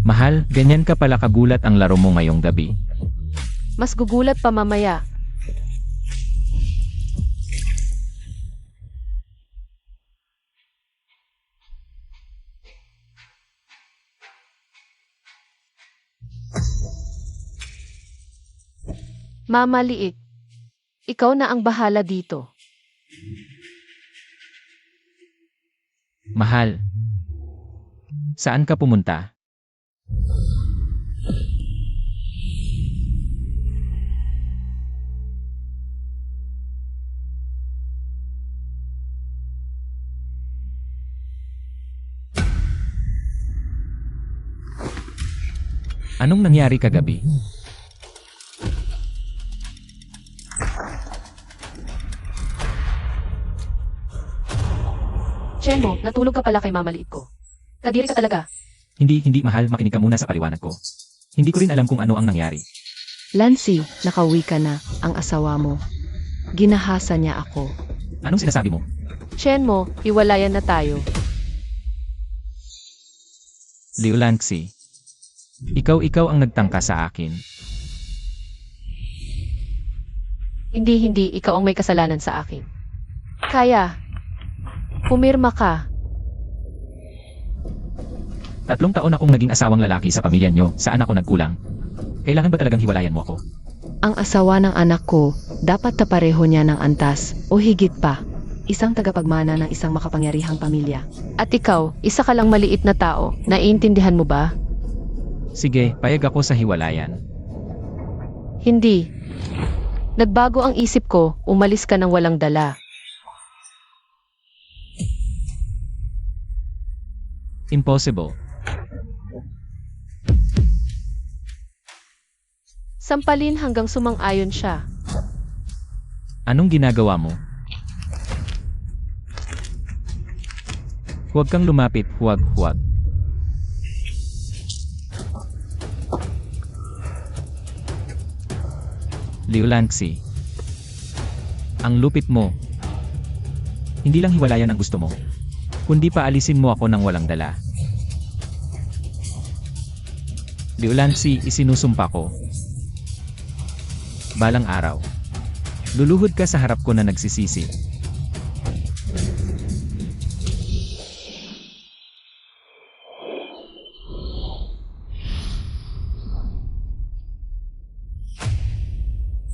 Mahal, ganyan ka pala kagulat ang laro mo ngayong gabi. Mas gugulat pa mamaya. Mama liit. Ikaw na ang bahala dito. Mahal. Saan ka pumunta? Anong nangyari kagabi? Chenmo, natulog ka pala kay mama liit ko. Kadiri ka talaga. Hindi mahal, makinig ka muna sa paliwanag ko. Hindi ko rin alam kung ano ang nangyari. Lancy, nakauwi ka na, ang asawa mo. Ginahasa niya ako. Anong sinasabi mo? Chenmo, hiwalayan na tayo. Liulanxi. Ikaw ang nagtangka sa akin. Hindi, ikaw ang may kasalanan sa akin. Kaya, pumirma ka. 3 taon akong naging asawang lalaki sa pamilya nyo. Saan ako nagkulang? Kailangan ba talagang hiwalayan mo ako? Ang asawa ng anak ko, dapat na pareho niya ng antas, o higit pa. Isang tagapagmana ng isang makapangyarihang pamilya. At ikaw, isa ka lang maliit na tao. Naiintindihan mo ba? Sige, payag ako sa hiwalayan. Hindi. Nagbago ang isip ko, umalis ka ng walang dala. Impossible. Sampalin hanggang sumang-ayon siya. Anong ginagawa mo? Huwag kang lumapit, huwag. Liulanxi. Ang lupit mo. Hindi lang hiwalayan ang gusto mo, kundi paalisin mo ako ng walang dala. Liulanxi, isinusumpa ko. Balang araw, luluhod ka sa harap ko na nagsisisi.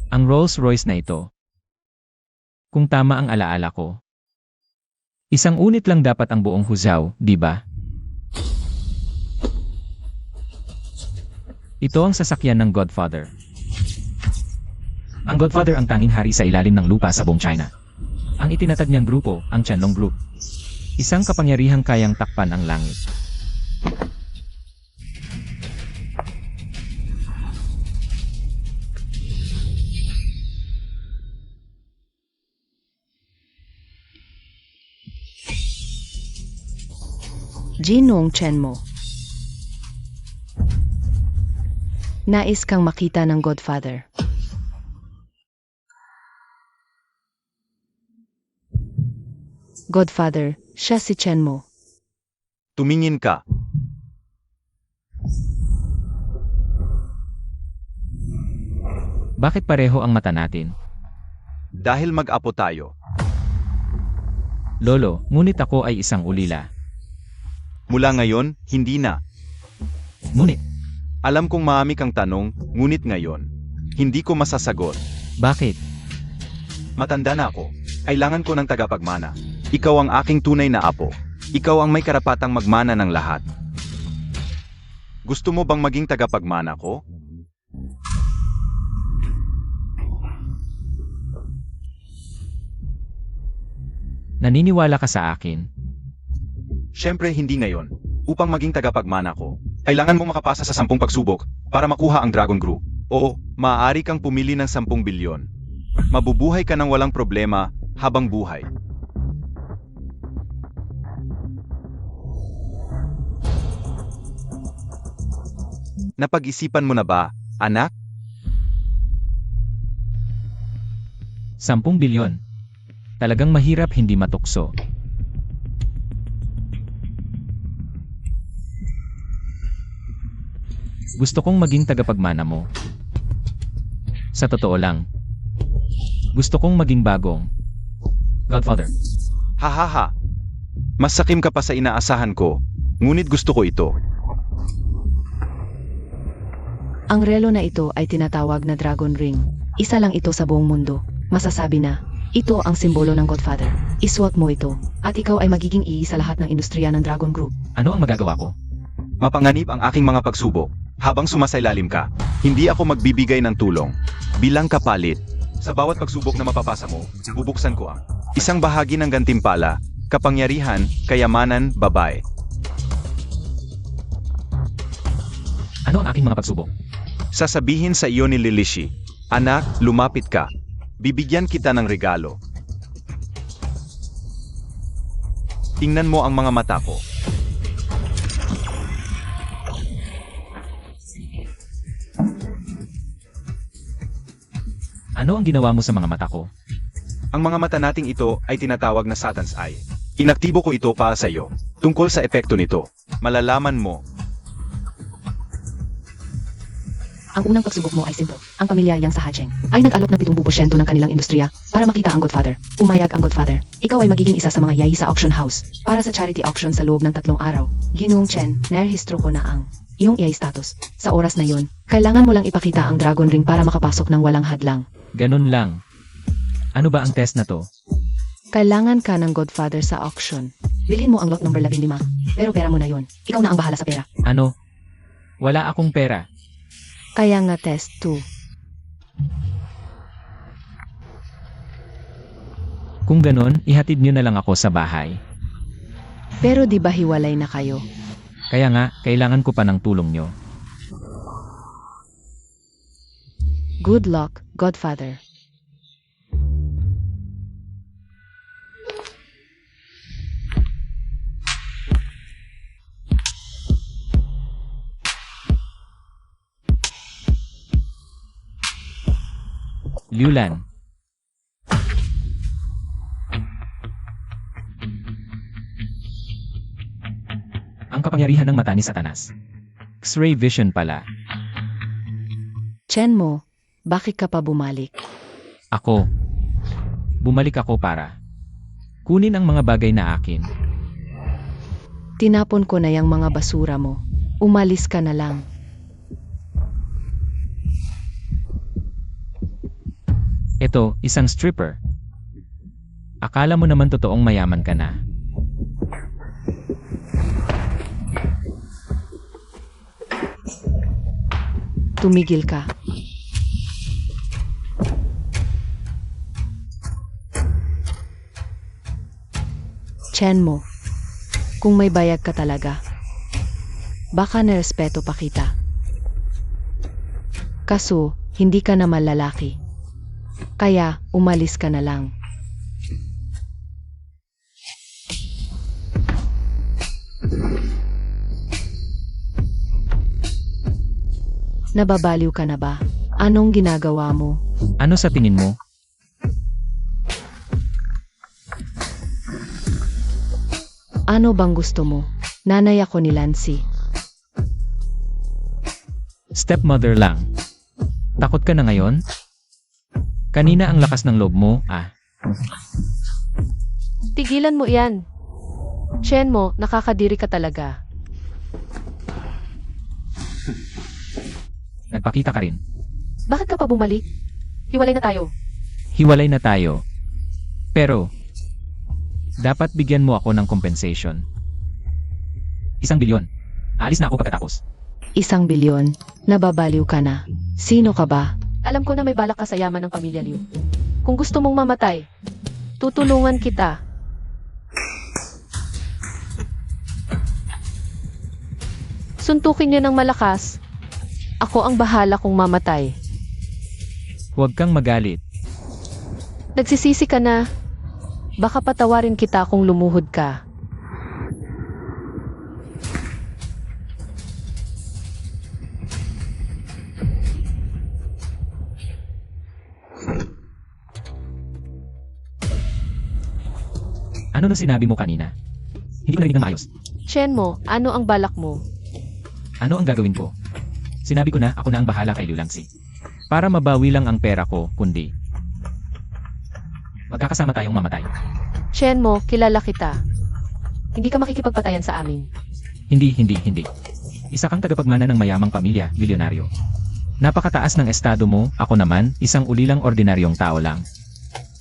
Ang Rolls Royce na ito, kung tama ang alaala ko, isang unit lang dapat ang buong Huzhou, di ba? Ito ang sasakyan ng Godfather. Ang Godfather ang tanging hari sa ilalim ng lupa sa buong China. Ang itinatag niyang grupo, ang Qianlong Group. Isang kapangyarihang kayang takpan ang langit. Jinong Chenmo. Nais kang makita ng Godfather. Godfather, siya si Chenmo. Tumingin ka. Bakit pareho ang mata natin? Dahil mag-apo tayo. Lolo, ngunit ako ay isang ulila. Mula ngayon, hindi na. Ngunit, Alam kong marami kang tanong, ngunit ngayon, hindi ko masasagot. bakit? Matanda na ako. Kailangan ko ng tagapagmana. Ikaw ang aking tunay na apo. Ikaw ang may karapatang magmana ng lahat. Gusto mo bang maging tagapagmana ko? Naniniwala ka sa akin? Siyempre hindi ngayon. Upang maging tagapagmana ko, kailangan mo makapasa sa 10 pagsubok para makuha ang Dragon Group. Oo, maaari kang pumili ng 10 bilyon. Mabubuhay ka ng walang problema habang buhay. Napag-isipan mo na ba, anak? 10 bilyon. Talagang mahirap hindi matukso. Gusto kong maging tagapagmana mo. Sa totoo lang, gusto kong maging bagong Godfather. Hahaha. Mas sakim ka pa sa inaasahan ko, ngunit gusto ko ito. Ang relo na ito ay tinatawag na Dragon Ring. Isa lang ito sa buong mundo. Masasabi na, ito ang simbolo ng Godfather. Isuot mo ito, at ikaw ay magiging iisa lahat ng industriya ng Dragon Group. Ano ang magagawa ko? Mapanganib ang aking mga pagsubok. Habang sumasailalim ka, hindi ako magbibigay ng tulong. Bilang kapalit, sa bawat pagsubok na mapapasa mo, bubuksan ko ang isang bahagi ng gantimpala, kapangyarihan, kayamanan, babae. Ano ang aking mga pagsubok? Sasabihin sa iyo ni Lilishi, anak, lumapit ka. Bibigyan kita ng regalo. Tingnan mo ang mga mata ko. Ano ang ginawa mo sa mga mata ko? Ang mga mata nating ito ay tinatawag na Satan's Eye. Inaktibo ko ito para sa iyo. Tungkol sa epekto nito, malalaman mo. Ang unang pagsubok mo ay simple. Ang pamilyang sa Hacheng ay nag-alok ng 70% ng kanilang industriya para makita ang Godfather. Umayag ang Godfather. Ikaw ay magiging isa sa mga yayi sa auction house para sa charity auction sa loob ng 3 araw. Ginoong Chen, narehistro ko na ang iyong EI status. Sa oras na yon, kailangan mo lang ipakita ang Dragon Ring para makapasok ng walang hadlang. Ganun lang. Ano ba ang test na to? Kailangan ka ng Godfather sa auction. Bilhin mo ang lot number 15. Pero pera mo na yon. Ikaw na ang bahala sa pera. Ano? Wala akong pera. Kaya nga test 2. Kung ganun, ihatid nyo na lang ako sa bahay. Pero di ba hiwalay na kayo? Kaya nga, kailangan ko pa ng tulong nyo. Good luck, Godfather. Liulan. Ang kapangyarihan ng mata ni Satanas. X-ray vision pala. Chen mo, bakit ka pa bumalik? Ako. Bumalik ako para kunin ang mga bagay na akin. Tinapon ko na yung mga basura mo. Umalis ka na lang. Ito, isang stripper. Akala mo naman totoong mayaman ka na. Tumigil ka. Chen mo, kung may bayag ka talaga, baka nerespeto pa kita. Kaso, hindi ka naman lalaki. Kaya, umalis ka na lang. Nababaliw ka na ba? Anong ginagawa mo? Ano sa tingin mo? Ano bang gusto mo? Nanay ako ni Lancy. Stepmother lang. Takot ka na ngayon? Kanina ang lakas ng loob mo, ah. Tigilan mo yan. Chen mo, nakakadiri ka talaga. Nagpakita ka rin. Bakit ka pa bumalik? Hiwalay na tayo. Hiwalay na tayo. Pero, dapat bigyan mo ako ng compensation. 1 bilyon. Aalis na ako pagkatapos. 1 bilyon? Nababaliw ka na. Sino ka ba? Alam ko na may balak ka sa yaman ng pamilya Liu. Kung gusto mong mamatay, tutulungan kita. Suntukin niyo ng malakas. Ako ang bahala kung mamatay. Huwag kang magalit. Nagsisisi ka na. Baka patawarin kita kung lumuhod ka. Ano na sinabi mo kanina? Hindi ko narinig ng maayos. Chen mo, ano ang balak mo? Ano ang gagawin ko? Sinabi ko na ako na ang bahala kay Liu Langsi. Para mabawi lang ang pera ko, kundi magkakasama tayong mamatay. Chen mo, kilala kita. Hindi ka makikipagpatayan sa amin. Hindi. Isa kang tagapagmana ng mayamang pamilya, bilyonaryo. Napakataas ng estado mo, ako naman, isang ulilang ordinaryong tao lang.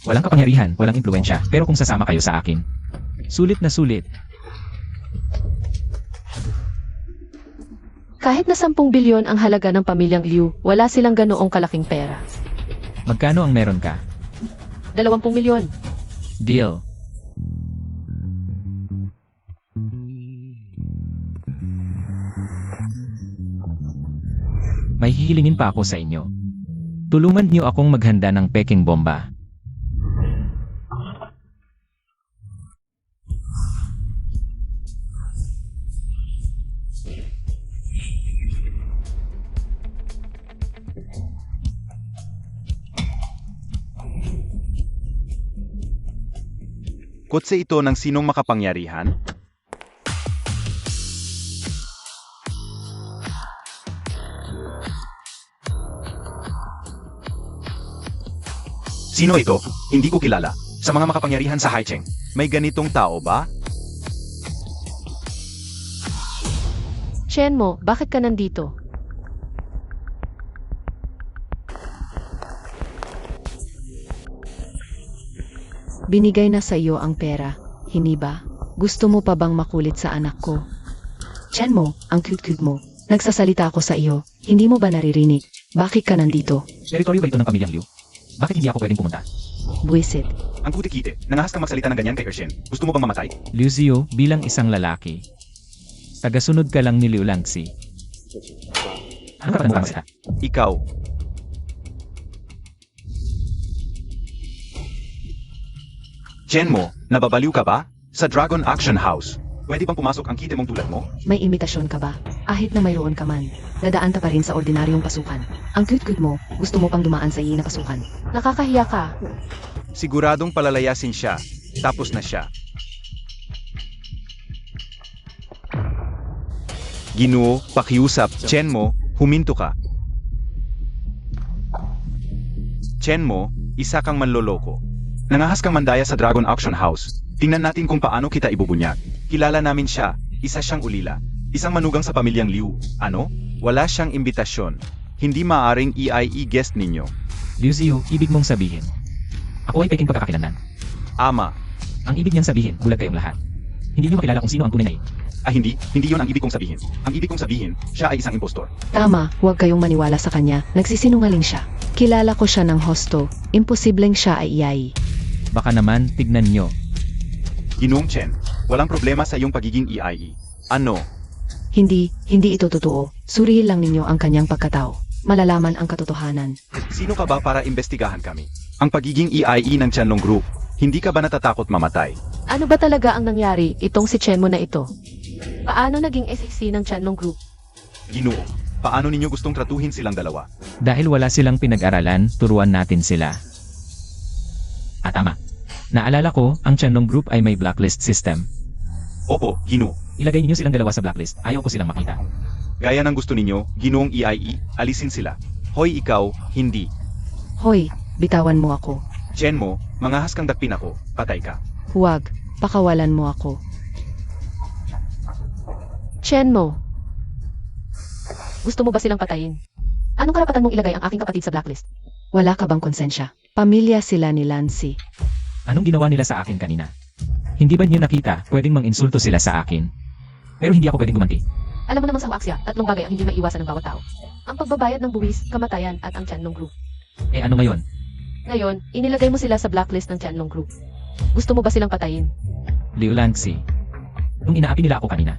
Walang kapangyarihan, walang impluensya, pero kung sasama kayo sa akin, sulit na sulit. Kahit na 10 bilyon ang halaga ng pamilyang Liu, wala silang ganoong kalaking pera. Magkano ang meron ka? 20 milyon. Deal. May hihilingin pa ako sa inyo. Tulungan niyo akong maghanda ng peking bomba. Kotse ito ng sinong makapangyarihan? Sino ito? Hindi ko kilala. Sa mga makapangyarihan sa Haicheng, may ganitong tao ba? Chen mo, bakit ka nandito? Binigay na sa iyo ang pera, hindi ba? Gusto mo pa bang makulit sa anak ko? Chen mo, ang cute-cute mo. Nagsasalita ako sa iyo, hindi mo ba naririnig? Bakit ka nandito? Teritoryo ba ito ng pamilyang Liu? Bakit hindi ako pwedeng pumunta? Buwisit. Ang kuti-kite, nangahas kang magsalita ng ganyan kay Ershen. Gusto mo bang mamatay? Liu Xiu, bilang isang lalaki, tagasunod ka lang ni Liu Langsi. Ano ka pa masita? Ikaw. Chen mo, nababaliw ka ba? Sa Dragon Action House. Pwede bang pumasok ang kite mong tulad mo? May imitasyon ka ba? Ahit na mayroon ka man. Dadaan ka pa rin sa ordinaryong pasukan. Ang cute-cute mo, gusto mo pang dumaan sa na pasukan. Nakakahiya ka. Siguradong palalayasin siya. Tapos na siya. Ginoo, pakiusap, Chen mo, huminto ka. Chen mo, isa kang manloloko. Nangahas kang mandaya sa Dragon Auction House. Tingnan natin kung paano kita ibubunyag. Kilala namin siya, isa siyang ulila. Isang manugang sa pamilyang Liu. Ano? Wala siyang imbitasyon. Hindi maaring EIE guest ninyo. Liu Xiu, ibig mong sabihin. Ako ay peking pagkakakilanlan. Ama. Ang ibig niyang sabihin, bulag kayong lahat. Hindi niyo makilala kung sino ang tunay na iyon. Hindi yon ang ibig kong sabihin. Ang ibig kong sabihin, siya ay isang impostor. Tama, huwag kayong maniwala sa kanya. Nagsisinungaling siya. Kilala ko siya ng hosto. Imposibleng siya ay iyay. Baka naman, tignan niyo. Ginoong Chen, walang problema sa iyong pagiging EIE. Ano? Hindi ito totoo. Surihin lang ninyo ang kanyang pagkatao. Malalaman ang katotohanan. Sino ka ba para imbestigahan kami? Ang pagiging EIE ng Chanlong Group, hindi ka ba natatakot mamatay? Ano ba talaga ang nangyari itong si Chen mo na ito? Paano naging SEC ng Chanlong Group? Ginoo, paano ninyo gustong tratuhin silang dalawa? Dahil wala silang pinag-aralan, turuan natin sila. Tama. Naalala ko, ang Chanlong Group ay may blacklist system. Opo, Ginoo. Ilagay niyo silang dalawa sa blacklist. Ayaw ko silang makita. Gaya ng gusto ninyo, Ginoong EIE, alisin sila. Hoy ikaw, hindi. Hoy, bitawan mo ako. Chen mo, mangahas kang dakpin ako, patay ka. Huwag, pakawalan mo ako. Chen mo. Gusto mo ba silang patayin? Anong karapatan mong ilagay ang aking kapatid sa blacklist? Wala ka bang konsensya? Pamilya sila ni Lancy. Anong ginawa nila sa akin kanina? Hindi ba niyo nakita, pwedeng mang-insulto sila sa akin? Pero hindi ako pwedeng gumanti. Alam mo namang sa Huaxia, 3 bagay ang hindi maiwasan ng bawat tao. Ang pagbabayad ng buwis, kamatayan at ang Chanlong Group. Ano ngayon? Ngayon, inilagay mo sila sa blacklist ng Chanlong Group. Gusto mo ba silang patayin? Liu Langsi. Nung inaapi nila ako kanina,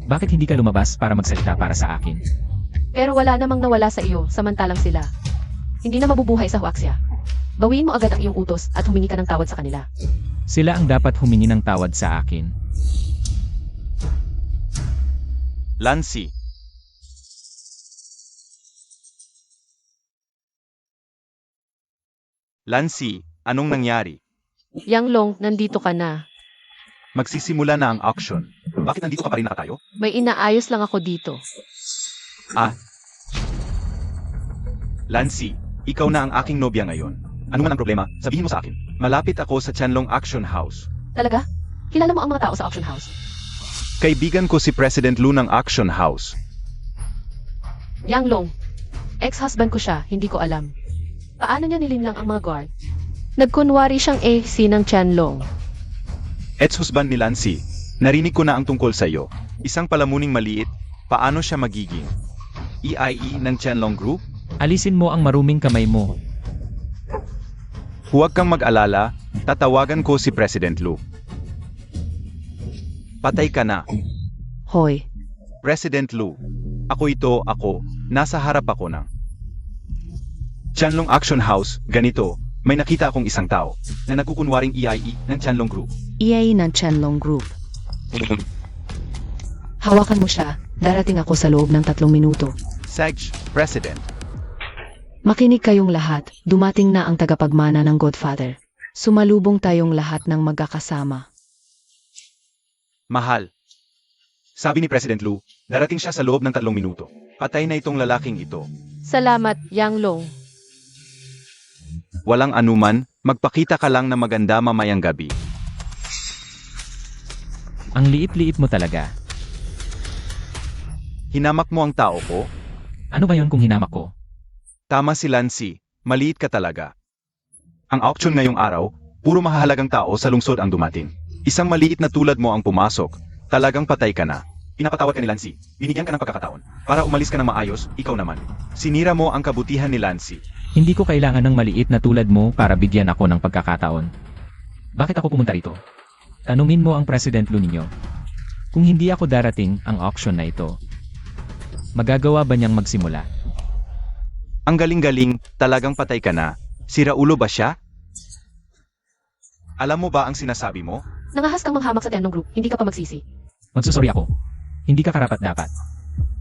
bakit hindi ka lumabas para magsalita para sa akin? Pero wala namang nawala sa iyo, samantalang sila. Hindi na mabubuhay sa Huaxia. Bawiin mo agad ang iyong utos at humingi ka ng tawad sa kanila. Sila ang dapat humingi ng tawad sa akin. Lancy. Lancy, anong nangyari? Yang Long, nandito ka na. Magsisimula na ang auction. Bakit nandito ka pa rin nakatayo? May inaayos lang ako dito. Lancy, ikaw na ang aking nobya ngayon. Ano man ang problema, sabihin mo sa akin. Malapit ako sa Chanlong Action House. Talaga? Kilala mo ang mga tao sa auction house? Kaibigan ko si President Lu ng Action House. Yang Long. Ex-husband ko siya, hindi ko alam. Paano niya nilinlang ang mga guard? Nagkunwari siyang AC ng Chanlong. Ex-husband ni Lancy, narinig ko na ang tungkol sa iyo. Isang palamuning maliit, paano siya magiging EIE ng Chanlong Group? Alisin mo ang maruming kamay mo. Huwag kang mag-alala, tatawagan ko si President Lu. Patay ka na. Hoy, President Lu, ako, nasa harap ako ng Chanlong Action House, ganito, may nakita akong isang tao na nagkukunwaring EIE ng Chanlong Group. EA ng Chanlong Group. Hawakan mo siya, darating ako sa loob ng 3 minuto. Sag, President. Makinig kayong lahat, dumating na ang tagapagmana ng Godfather. Sumalubong tayong lahat ng magkakasama. Mahal. Sabi ni President Lu, darating siya sa loob ng 3 minuto. Patay na itong lalaking ito. Salamat, Yang Long. Walang anuman, magpakita ka lang na maganda mamayang gabi. Ang liit-liit mo talaga. Hinamak mo ang tao ko? Ano ba yon kung hinamak ko? Tama si Lancy, maliit ka talaga. Ang auction ngayong araw, puro mahahalagang tao sa lungsod ang dumating. Isang maliit na tulad mo ang pumasok, talagang patay ka na. Pinapatawad ka ni Lancy, binigyan ka ng pagkakataon. Para umalis ka ng maayos, ikaw naman. Sinira mo ang kabutihan ni Lancy. Hindi ko kailangan ng maliit na tulad mo para bigyan ako ng pagkakataon. Bakit ako pumunta rito? Tanungin mo ang President Lu ninyo. Kung hindi ako darating ang auction na ito, magagawa ba niyang magsimula? Ang galing-galing, talagang patay ka na. Si Raulo ba siya? Alam mo ba ang sinasabi mo? Nangahas kang manghamak sa Chanlong Group, hindi ka pa magsisi. Magsusorry ako. Hindi ka karapat-dapat.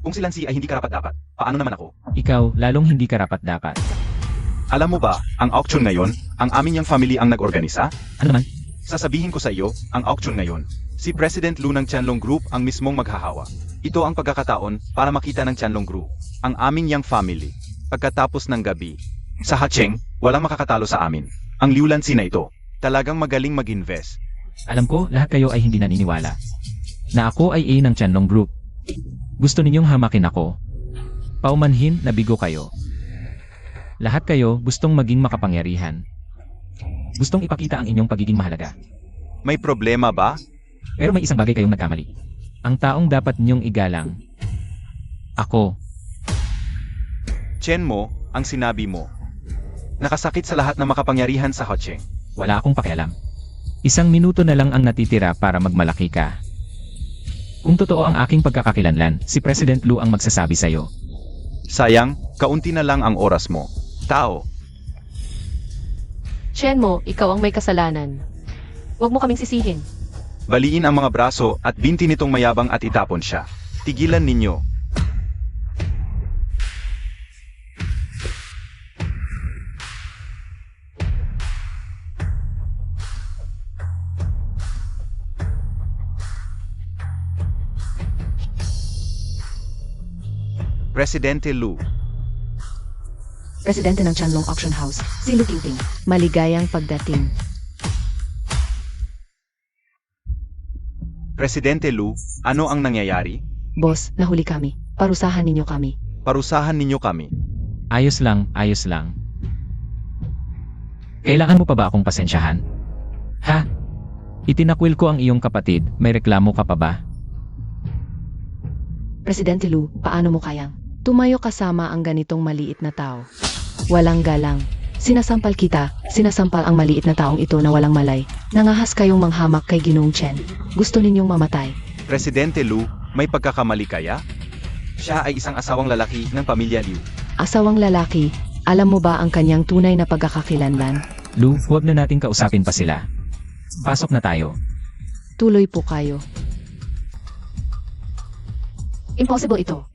Kung si Lancy ay hindi karapat-dapat, paano naman ako? Ikaw, lalong hindi karapat-dapat. Alam mo ba, ang auction ngayon, ang amin niyang family ang nag-organisa? Ano naman? Sasabihin ko sa iyo, ang auction ngayon, si President Lu ng Chanlong Group ang mismong maghahawa. Ito ang pagkakataon para makita ng Chanlong Group, ang amin niyang family. Pagkatapos ng gabi, sa Hacheng, walang makakatalo sa amin. Ang Liu Lancy na ito, talagang magaling mag-invest. Alam ko, lahat kayo ay hindi naniniwala. Na ako ay A ng Chanlong Group. Gusto ninyong hamakin ako. Paumanhin na bigo kayo. Lahat kayo gustong maging makapangyarihan. Gustong ipakita ang inyong pagiging mahalaga. May problema ba? Pero may isang bagay kayong nagkamali. Ang taong dapat ninyong igalang. Ako. Chen mo, ang sinabi mo. Nakasakit sa lahat ng makapangyarihan sa Hacheng. Wala akong pakialam. 1 minuto na lang ang natitira para magmalaki ka. Kung totoo ang aking pagkakakilanlan, si President Lu ang magsasabi sa'yo. Sayang, kaunti na lang ang oras mo. Tao, Chen mo, ikaw ang may kasalanan. Huwag mo kaming sisihin. baliin ang mga braso at binti nitong mayabang at itapon siya. Tigilan ninyo. Presidente Lu. Presidente ng Chanlong Auction House, si Lu Tingting. Maligayang pagdating. Presidente Lu, ano ang nangyayari? Boss, nahuli kami. Parusahan ninyo kami. Parusahan ninyo kami. Ayos lang, ayos lang. Kailangan mo pa ba akong pasensyahan? Ha? Itinakwil ko ang iyong kapatid, may reklamo ka pa ba? Presidente Lu, paano mo kayang? Tumayo kasama ang ganitong maliit na tao. Walang galang. Sinasampal kita, sinasampal ang maliit na taong ito na walang malay. Nangahas kayong manghamak kay Ginoong Chen. Gusto ninyong mamatay. Presidente Lu, may pagkakamali kaya? Siya ay isang asawang lalaki ng pamilya Liu. Asawang lalaki, alam mo ba ang kanyang tunay na pagkakakilanlan? Lu, huwag na nating kausapin pa sila. Pasok na tayo. Tuloy po kayo. Impossible ito.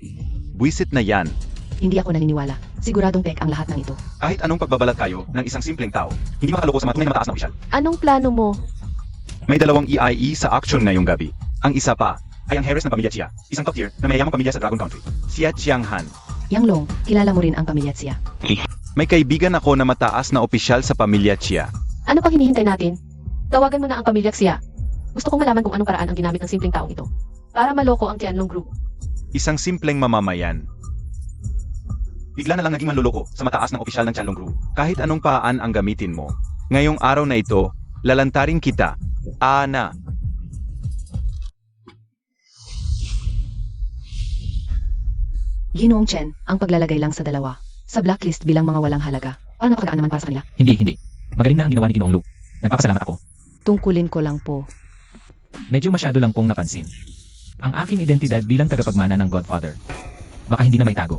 Buwisit na yan. Hindi ako naniniwala. Siguradong pek ang lahat ng ito. Kahit anong pagbabalat kayo ng isang simpleng tao, hindi makaloko sa mga tunay na mataas na opisyal. Anong plano mo? May 2 EIE sa auction ngayong gabi. Ang isa pa ay ang heiress ng pamilya Chia, isang top tier na mayayamang pamilya sa Dragon Country. Si Chiang Han. Yang Long, kilala mo rin ang pamilya Xia. May kaibigan ako na mataas na opisyal sa pamilya Chia. Ano pang hinihintay natin? Tawagan mo na ang pamilya Xia. Gusto kong malaman kung anong paraan ang ginamit ng simpleng taong ito para maloko ang Tianlong Group. Isang simpleng mamamayan. Bigla na lang naging manluloko sa mataas ng opisyal ng Tianlong Group. Kahit anong paraan ang gamitin mo. Ngayong araw na ito, lalantarin kita. Ana. Ginoong Chen, ang paglalagay lang sa dalawa. Sa blacklist bilang mga walang halaga. Paano napakagaan naman para sa kanila? Hindi. Magaling na ang ginawa ni Ginoong Lu. Nagpapasalamat ako. Tungkulin ko lang po. Medyo masyado lang pong napansin. Ang aking identidad bilang tagapagmana ng Godfather. Baka hindi na may tago.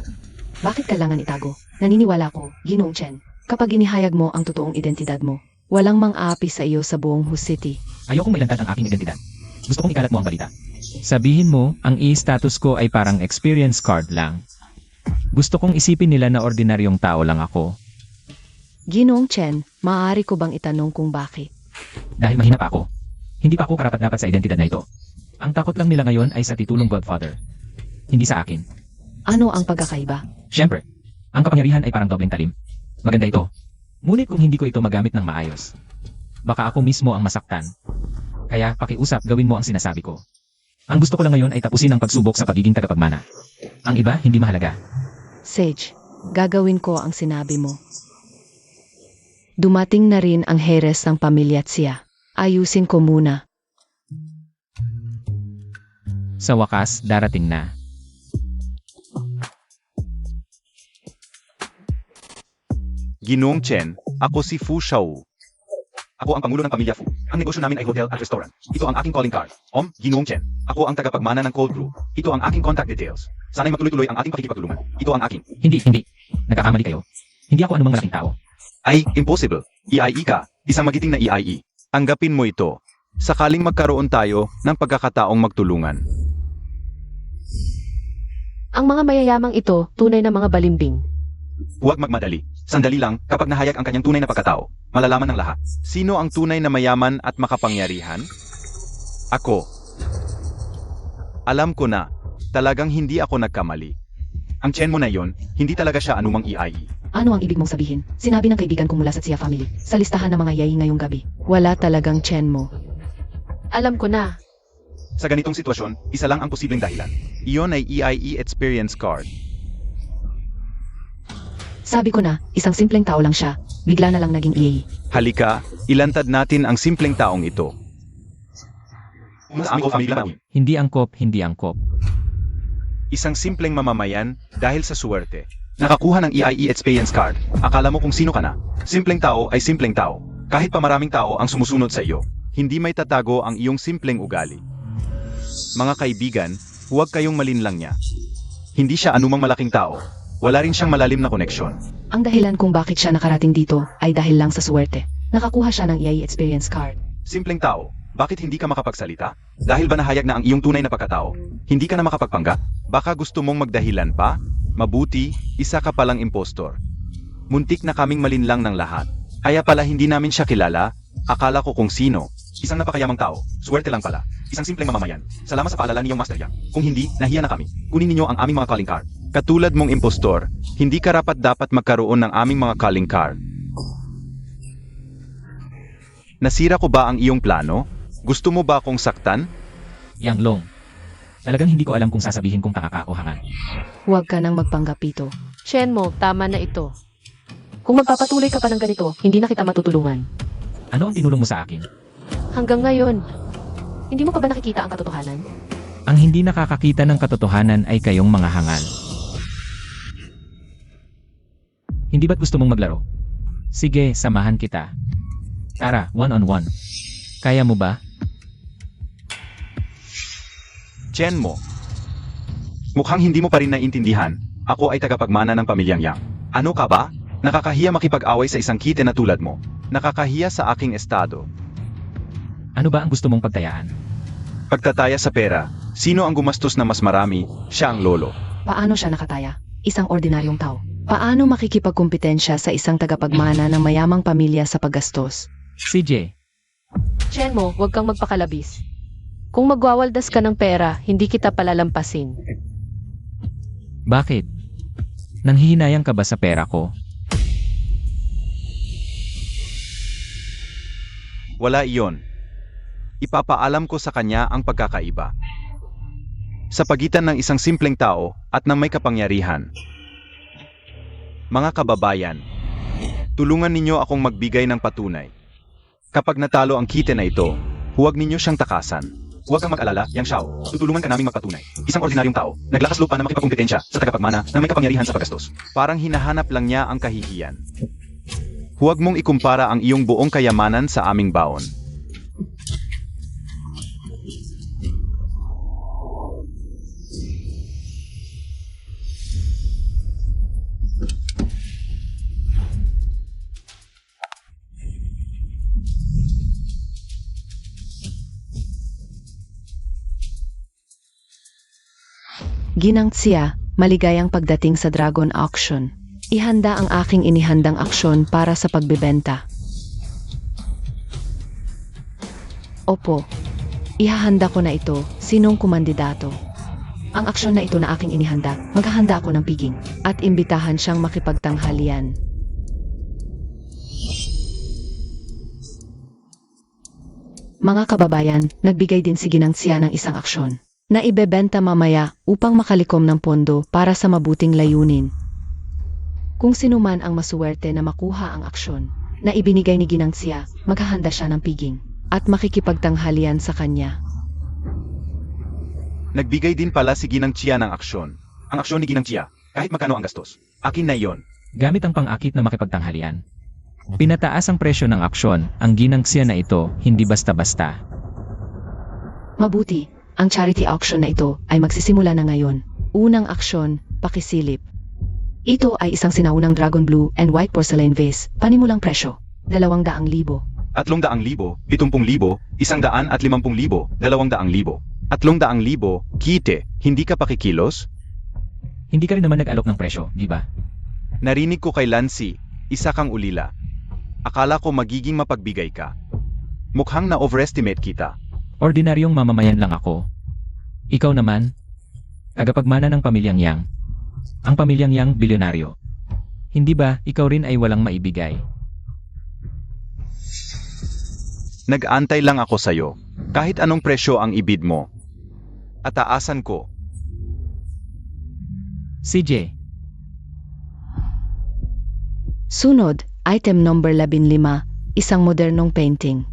Bakit kailangan itago? Naniniwala ko, Ginoong Chen, kapag inihayag mo ang totoong identidad mo, walang mang-aapi sa iyo sa buong Hu City. Ayokong mailantad ang aking identidad. Gusto kong ikalat mo ang balita. Sabihin mo, ang e-status ko ay parang experience card lang. Gusto kong isipin nila na ordinaryong tao lang ako. Ginoong Chen, maaari ko bang itanong kung bakit? Dahil mahina pa ako. Hindi pa ako karapat-dapat sa identidad na ito. Ang takot lang nila ngayon ay sa titulong Godfather. Hindi sa akin. Ano ang pagkakaiba? Siyempre, ang kapangyarihan ay parang dobleng talim. Maganda ito. Ngunit kung hindi ko ito magamit ng maayos, baka ako mismo ang masaktan. Kaya pakiusap, gawin mo ang sinasabi ko. Ang gusto ko lang ngayon ay tapusin ang pagsubok sa pagiging tagapagmana. Ang iba, hindi mahalaga. Sage, gagawin ko ang sinabi mo. Dumating na rin ang heres ng pamilya Xia. Ayusin ko muna. Sa wakas, darating na. Ginoong Chen, ako si Fu Shao. Ako ang pangulo ng pamilya Fu. Ang negosyo namin ay hotel at restaurant. Ito ang aking calling card. Ginoong Chen. Ako ang tagapagmana ng Cold Brew. Ito ang aking contact details. Sana'y matuloy-tuloy ang ating pakikipagtulungan. Ito ang aking. Hindi. Nagkakamali kayo. Hindi ako anumang malaking tao. Ay, impossible. EIE ka. Isang magiting na EIE. Anggapin mo ito. Sakaling magkaroon tayo ng pagkakataong magtulungan. Ang mga mayayamang ito, tunay na mga balimbing. Huwag magmadali. Sandali lang, kapag nahayag ang kanyang tunay na pagkatao, malalaman ng lahat. Sino ang tunay na mayaman at makapangyarihan? Ako. Alam ko na, talagang hindi ako nagkamali. Ang Chen mo na yon, hindi talaga siya anumang EIE. Ano ang ibig mong sabihin? Sinabi ng kaibigan kong mula sa Xia family, sa listahan ng mga yayi ngayong gabi. Wala talagang Chen mo. Alam ko na. Sa ganitong sitwasyon, isa lang ang posibleng dahilan. Iyon ay EIE Experience Card. Sabi ko na, isang simpleng tao lang siya. Bigla na lang naging yayi. Halika, ilantad natin ang simpleng taong ito. Umas amigo family lang. Hindi angkop. Isang simpleng mamamayan dahil sa suwerte. Nakakuha ng EIE Experience Card. Akala mo kung sino ka na. Simpleng tao ay simpleng tao. Kahit pa maraming tao ang sumusunod sa iyo, hindi may tatago ang iyong simpleng ugali. Mga kaibigan, huwag kayong malinlang niya. Hindi siya anumang malaking tao. Wala rin siyang malalim na koneksyon. Ang dahilan kung bakit siya nakarating dito ay dahil lang sa suwerte. Nakakuha siya ng yayi experience card. Simpleng tao, bakit hindi ka makapagsalita? Dahil ba nahayag na ang iyong tunay na pagkatao? Hindi ka na makapagpanggap? Baka gusto mong magdahilan pa? Mabuti, isa ka palang impostor. Muntik na kaming malinlang ng lahat. Kaya pala hindi namin siya kilala, akala ko kung sino. Isang napakayamang tao, swerte lang pala. Isang simpleng mamamayan. Salamat sa paalala niyong Master Yang. Kung hindi, nahiya na kami. Kunin ninyo ang aming mga calling card. Katulad mong impostor, hindi karapat-dapat magkaroon ng aming mga calling card. Nasira ko ba ang iyong plano? Gusto mo ba akong saktan? Yang Long. Talagang hindi ko alam kung sasabihin kong tanga ka o hangal. Huwag ka nang magpanggapito. Chen mo, tama na ito. Kung magpapatuloy ka pa ng ganito, hindi na kita matutulungan. Ano ang tinulong mo sa akin? Hanggang ngayon, hindi mo pa ba nakikita ang katotohanan? Ang hindi nakakakita ng katotohanan ay kayong mga hangal. Hindi ba't gusto mong maglaro? Sige, samahan kita. Tara, one-on-one. Kaya mo ba? Chen mo. Mukhang hindi mo pa rin naiintindihan. Ako ay tagapagmana ng pamilyang Yang. Ano ka ba? Nakakahiya makipag-away sa isang kite na tulad mo. Nakakahiya sa aking estado. Ano ba ang gusto mong pagtayaan? Pagtataya sa pera, sino ang gumastos na mas marami, siya ang lolo. Paano siya nakataya? Isang ordinaryong tao. Paano makikipagkumpetensya sa isang tagapagmana ng mayamang pamilya sa paggastos? CJ, Chen mo, huwag kang magpakalabis. Kung magwawaldas ka ng pera, hindi kita palalampasin. bakit? Nanghihinayang ka ba sa pera ko? Wala iyon. Ipapaalam ko sa kanya ang pagkakaiba. Sa pagitan ng isang simpleng tao at ng may kapangyarihan. Mga kababayan, tulungan ninyo akong magbigay ng patunay. Kapag natalo ang kite na ito, huwag ninyo siyang takasan. Huwag kang mag-alala, Yang Xiao. Tutulungan ka naming magpatunay. Isang ordinaryong tao, naglakas loob pa na makipagkumpetensya sa tagapagmana na may kapangyarihan sa paggastos. Parang hinahanap lang niya ang kahihiyan. Huwag mong ikumpara ang iyong buong kayamanan sa aming baon. Ginang Xia, maligayang pagdating sa Dragon Auction. Ihanda ang aking inihandang aksyon para sa pagbebenta. Opo, ihahanda ko na ito, sinong kumandidato. Ang aksyon na ito na aking inihanda, maghahanda ako ng piging, at imbitahan siyang makipagtanghalian. Mga kababayan, nagbigay din si Ginang Xia ng isang aksyon na ibebenta mamaya upang makalikom ng pondo para sa mabuting layunin. Kung sino man ang masuwerte na makuha ang aksyon na ibinigay ni Ginang Xia, maghahanda siya ng piging at makikipagtanghalian sa kanya. Nagbigay din pala si Ginang Xia ng aksyon. Ang aksyon ni Ginang Xia, kahit magkano ang gastos. Akin na iyon. Gamit ang pang-akit na makipagtanghalian. Pinataas ang presyo ng aksyon, ang Ginang Xia na ito, hindi basta-basta. Mabuti, ang charity auction na ito ay magsisimula na ngayon. Unang aksyon, pakisilip. Ito ay isang sinaunang dragon blue and white porcelain vase, panimulang presyo, 200,000. 300,000, 70,000, 150,000, 200,000. 300,000, kite, hindi ka pakikilos? Hindi ka rin naman nag-alok ng presyo, di ba? Narinig ko kay Lancy, isa kang ulila. Akala ko magiging mapagbigay ka. Mukhang na-overestimate kita. Ordinaryong mamamayan lang ako. Ikaw naman, tagapagmana ng pamilyang Yang. Ang pamilyang Yang bilyonaryo. Hindi ba, ikaw rin ay walang maibigay? Nag-antay lang ako sa'yo. Kahit anong presyo ang ibid mo. Ataasan ko. CJ, Sunod, item number 15, isang modernong painting.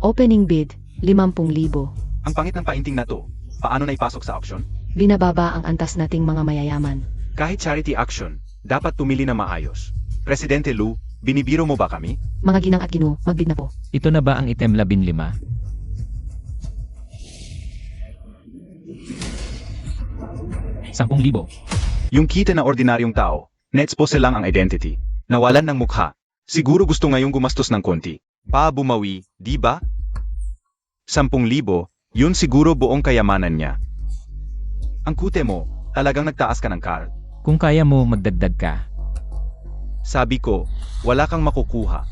Opening bid, 50,000. Ang pangit ng painting na to. Paano naipasok sa auction? Binababa ang antas nating mga mayayaman. Kahit charity action, dapat tumili na maayos. Presidente Lu, binibiro mo ba kami? Mga ginang at ginu, magbid na po. ito na ba ang item 15? 10,000. Yung kita na ordinaryong tao, na-expose lang ang identity. Nawalan ng mukha. Siguro gusto ngayong gumastos ng konti. Bumawi, di ba? 10,000, yun siguro buong kayamanan niya. Ang kute mo, talagang nagtaas ka ng card. Kung kaya mo, magdagdag ka. Sabi ko, wala kang makukuha.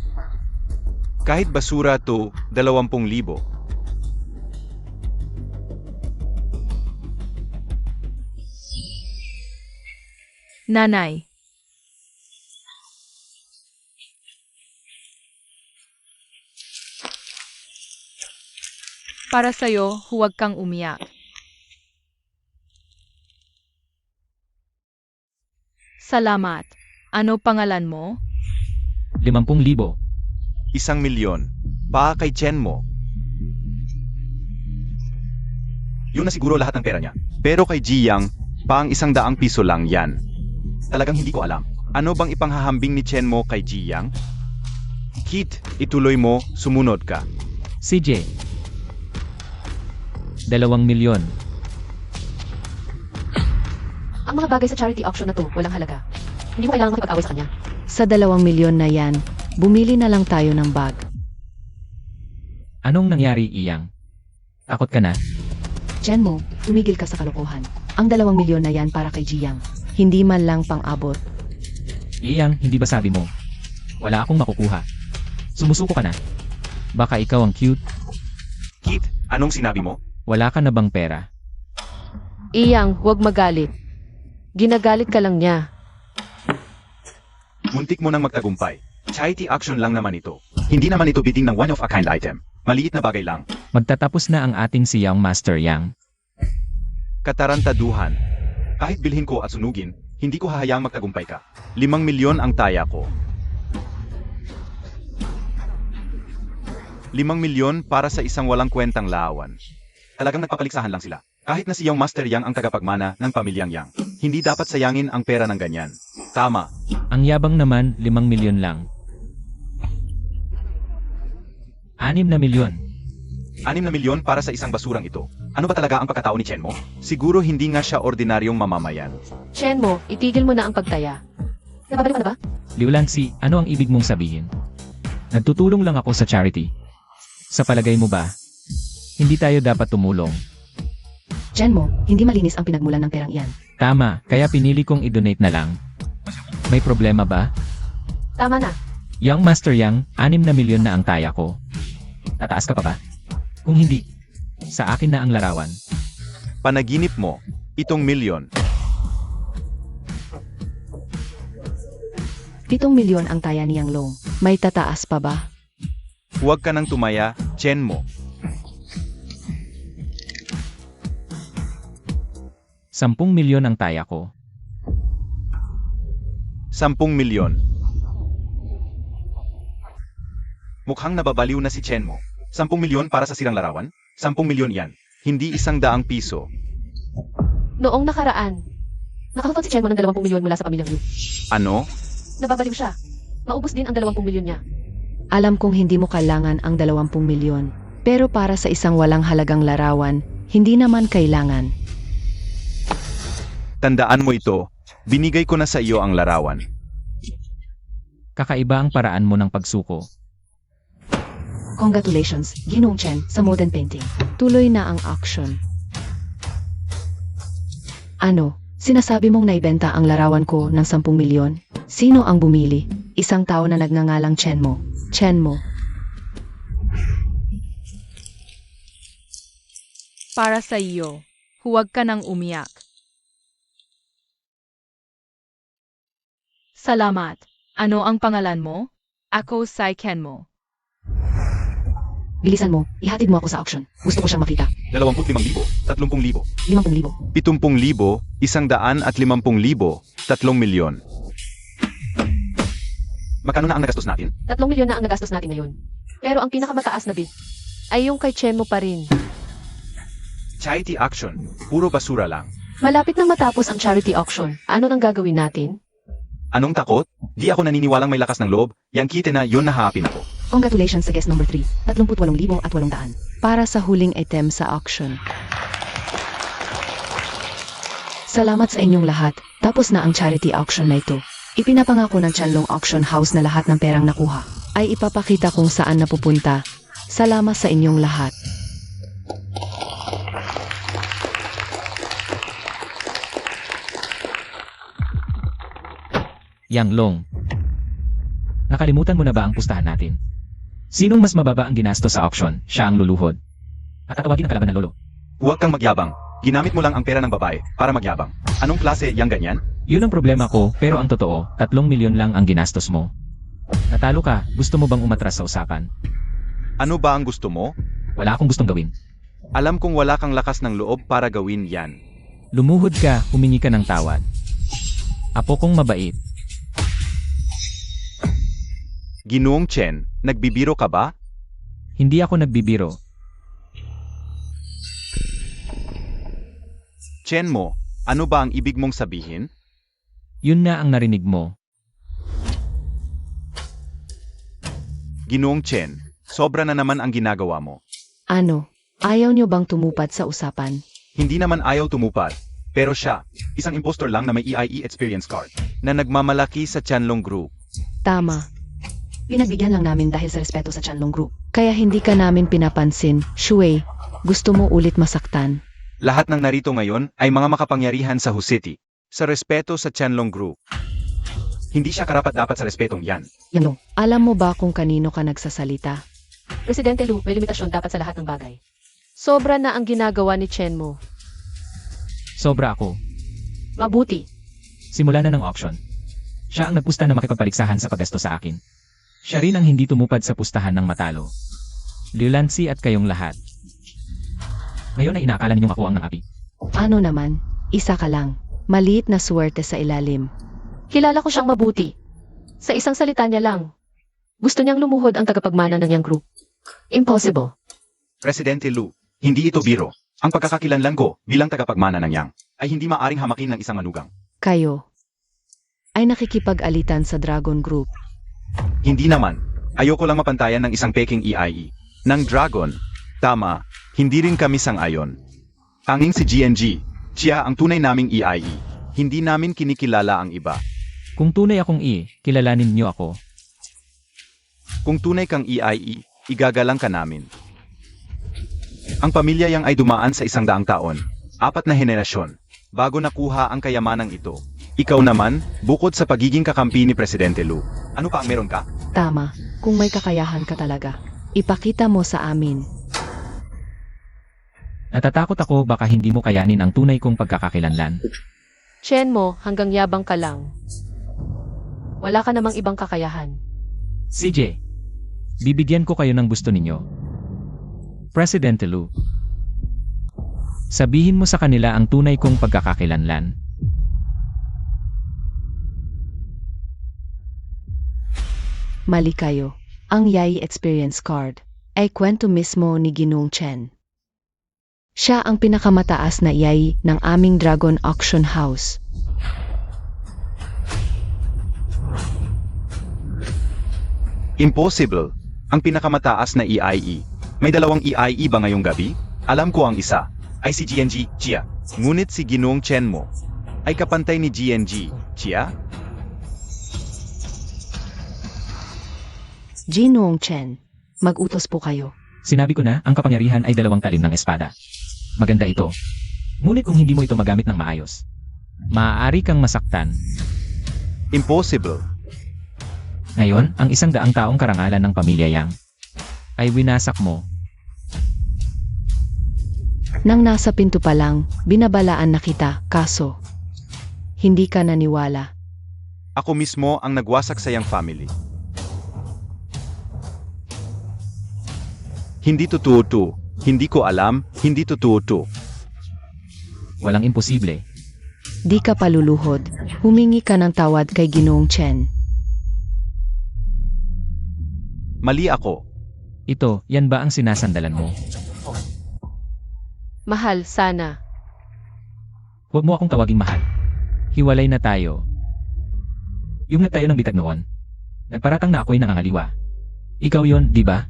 Kahit basura to, 20,000. Nanay. Para sa'yo, huwag kang umiyak. Salamat. Ano pangalan mo? 50,000. 1,000,000. Pa kay Chen mo. Yun na siguro lahat ng pera niya. Pero kay Ji Yang, pa ang 100 piso lang yan. Talagang hindi ko alam. Ano bang ipanghahambing ni Chen mo kay Ji Yang? Kit, ituloy mo, sumunod ka. CJ, 2,000,000. Ang mga bagay sa charity auction na to, walang halaga. Hindi mo kailangan makipag-away sa kanya. Sa 2,000,000 na yan, bumili na lang tayo ng bag. Anong nangyari, Iyang? Takot ka na? Chen mo, tumigil ka sa kalokohan. Ang 2,000,000 na yan para kay Jiyang. Hindi man lang pang-abot. Iyang, hindi ba sabi mo? Wala akong makukuha. Sumusuko ka na. Baka ikaw ang cute. Kit, anong sinabi mo? Wala ka na bang pera? Iyang, huwag magalit. Ginagalit ka lang niya. Muntik mo nang magtagumpay. Charity action lang naman ito. Hindi naman ito bidding ng one-of-a-kind item. Maliit na bagay lang. Magtatapos na ang ating si Young Master Yang. Katarantaduhan. Kahit bilhin ko at sunugin, hindi ko hahayaang magtagumpay ka. 5 milyon ang taya ko. 5 milyon para sa isang walang kwentang laawan. Talagang nagpapaliksahan lang sila. Kahit na si Young Master Yang ang tagapagmana ng pamilyang Yang. Hindi dapat sayangin ang pera ng ganyan. Tama. Ang yabang naman, 5 milyon lang. 6 na milyon. 6 na milyon para sa isang basurang ito. Ano ba talaga ang pagkatao ni Chen mo? Siguro hindi nga siya ordinaryong mamamayan. Chen mo, itigil mo na ang pagtaya. Nababalik mo na ba? Liu Lanxi, ano ang ibig mong sabihin? Nagtutulong lang ako sa charity. Sa palagay mo ba, hindi tayo dapat tumulong? Chen mo, hindi malinis ang pinagmulan ng perang iyan. Tama, kaya pinili kong i-donate na lang. May problema ba? Tama na. Young Master Yang, 6 na milyon na ang taya ko. Tataas ka pa ba? Kung hindi, sa akin na ang larawan. Panaginip mo, itong milyon. 7 milyon ang taya ni Yang Long. May tataas pa ba? Huwag ka nang tumaya, Chen mo. 10 milyon ang taya ko. 10 milyon. Mukhang nababaliw na si Chen mo. 10 milyon para sa sirang larawan? 10 milyon yan. Hindi 100 piso. Noong nakaraan, nakakapag si Chen mo ng 20 milyon mula sa pamilyang Liu. Ano? Nababaliw siya. Maubos din ang 20 milyon niya. Alam kong hindi mo kailangan ang 20 milyon. Pero para sa isang walang halagang larawan, hindi naman kailangan. Tandaan mo ito. Binigay ko na sa iyo ang larawan. Kakaiba ang paraan mo ng pagsuko. Congratulations, Ginong Chen, sa modern painting. Tuloy na ang auction. Ano, sinasabi mong naibenta ang larawan ko ng 10 milyon? Sino ang bumili? Isang tao na nagngangalang Chen mo. Chen mo. Para sa iyo, huwag ka nang umiyak. Salamat. Ano ang pangalan mo? Ako si Ken mo. Bilisan mo, ihatid mo ako sa auction. Gusto ko siyang makita. 25,000, 30,000, 50,000. 70,000, 150,000, 3 milyon. Magkano na ang nagastos natin? 3 milyon na ang nagastos natin ngayon. Pero ang pinakamataas na bid ay yung kay Chen mo pa rin. Charity action. Puro basura lang. Malapit nang matapos ang charity auction. Ano nang gagawin natin? Anong takot? Di ako naniniwalang may lakas ng loob. Yang kite na yun nahahapin ako. Congratulations sa guest number 3, 38,800. Para sa huling item sa auction. Salamat sa inyong lahat. Tapos na ang charity auction na ito. Ipinapangako ng Chanlong Auction House na lahat ng perang nakuha ay ipapakita kung saan napupunta. Salamat sa inyong lahat. Yang Long. Nakalimutan mo na ba ang pustahan natin? Sinong mas mababa ang ginastos sa auction, siya ang luluhod. At tatawagin ang kalaban ng lolo. Huwag kang magyabang. Ginamit mo lang ang pera ng babae para magyabang. Anong klase yang ganyan? Yun ang problema ko, pero ang totoo, 3 milyon lang ang ginastos mo. Natalo ka, gusto mo bang umatras sa usapan? Ano ba ang gusto mo? Wala akong gustong gawin. Alam kong wala kang lakas ng loob para gawin yan. Lumuhod ka, humingi ka ng tawad. Apo kong mabait. Ginoong Chen, nagbibiro ka ba? Hindi ako nagbibiro. Chen mo, ano ba ang ibig mong sabihin? Yun na ang narinig mo. Ginoong Chen, sobra na naman ang ginagawa mo. Ano, ayaw nyo bang tumupad sa usapan? Hindi naman ayaw tumupad. Pero siya, isang impostor lang na may EIE experience card, na nagmamalaki sa Chanlong Group. Tama. Pinagbigyan lang namin dahil sa respeto sa Chanlong Group. Kaya hindi ka namin pinapansin. Shui, gusto mo ulit masaktan? Lahat ng narito ngayon ay mga makapangyarihan sa Hu City, sa respeto sa Chanlong Group. Hindi siya karapat-dapat sa respetong yan. Yang Long, alam mo ba kung kanino ka nagsasalita? Presidente Lu, may limitasyon dapat sa lahat ng bagay. Sobra na ang ginagawa ni Chen mo. Sobra ako. Mabuti. Simula na ng auction. Siya ang nagpusta na makipagpaligsahan sa paggasto sa akin. Siya rin ang hindi tumupad sa pustahan ng matalo. Liulansi at kayong lahat. Ngayon ay inaakala ninyong ako ang naapi. Ano naman, isa ka lang. Maliit na swerte sa ilalim. Kilala ko siyang mabuti. Sa isang salita niya lang. Gusto niyang lumuhod ang tagapagmana ng yang group. Impossible. Presidente Lu, hindi ito biro. Ang pagkakakilanlan ko bilang tagapagmana ng Yang ay hindi maaring hamakin ng isang manugang. Kayo ay nakikipag-alitan sa Dragon Group. Hindi naman. Ayoko lang mapantayan ng isang peking EIE. Ng Dragon. Tama, hindi rin kami sang-ayon. Tanging si GNG, siya ang tunay naming EIE. Hindi namin kinikilala ang iba. Kung tunay akong kilalanin niyo ako. Kung tunay kang EIE, igagalang ka namin. Ang pamilya Yang ay dumaan sa 100 taon, 4 na henerasyon, bago nakuha ang kayamanang ito. Ikaw naman, bukod sa pagiging kakampi ni Presidente Lu, ano pa ang meron ka? Tama, kung may kakayahan ka talaga, ipakita mo sa amin. Natatakot ako baka hindi mo kayanin ang tunay kong pagkakakilanlan. Chen mo, hanggang yabang ka lang. Wala ka namang ibang kakayahan. CJ, bibigyan ko kayo ng gusto ninyo. Presidente Lu, sabihin mo sa kanila ang tunay kong pagkakakilanlan. Mali kayo. Ang Yai Experience Card ay kwento mismo ni Ginong Chen. Siya ang pinakamataas na Yai ng aming Dragon Auction House. Impossible. Ang pinakamataas na EIE. May 2 EIE ba ngayong gabi? Alam ko ang isa ay si GNG, Chia. Ngunit si Ginong Chen mo ay kapantay ni GNG, Chia? Ginong Chen, mag-utos po kayo. Sinabi ko na, ang kapangyarihan ay 2 talim ng espada. Maganda ito. Ngunit kung hindi mo ito magamit ng maayos, maaari kang masaktan. Impossible. Ngayon, ang 100 taong karangalan ng pamilya Yang ay winasak mo. Nang nasa pinto pa lang, binabalaan na kita, kaso hindi ka naniwala. Ako mismo ang nagwasak sa Yang family. Hindi totoo to. Hindi ko alam, hindi totoo to. Walang imposible. Di ka paluluhod, humingi ka ng tawad kay Ginong Chen. Mali ako. Ito, yan ba ang sinasandalan mo? Mahal, sana. Huwag mo akong tawaging mahal. Hiwalay na tayo. Yung tayo ng bitag noon. Nagparatang na ako'y nangangaliwa. Ikaw yon, di ba?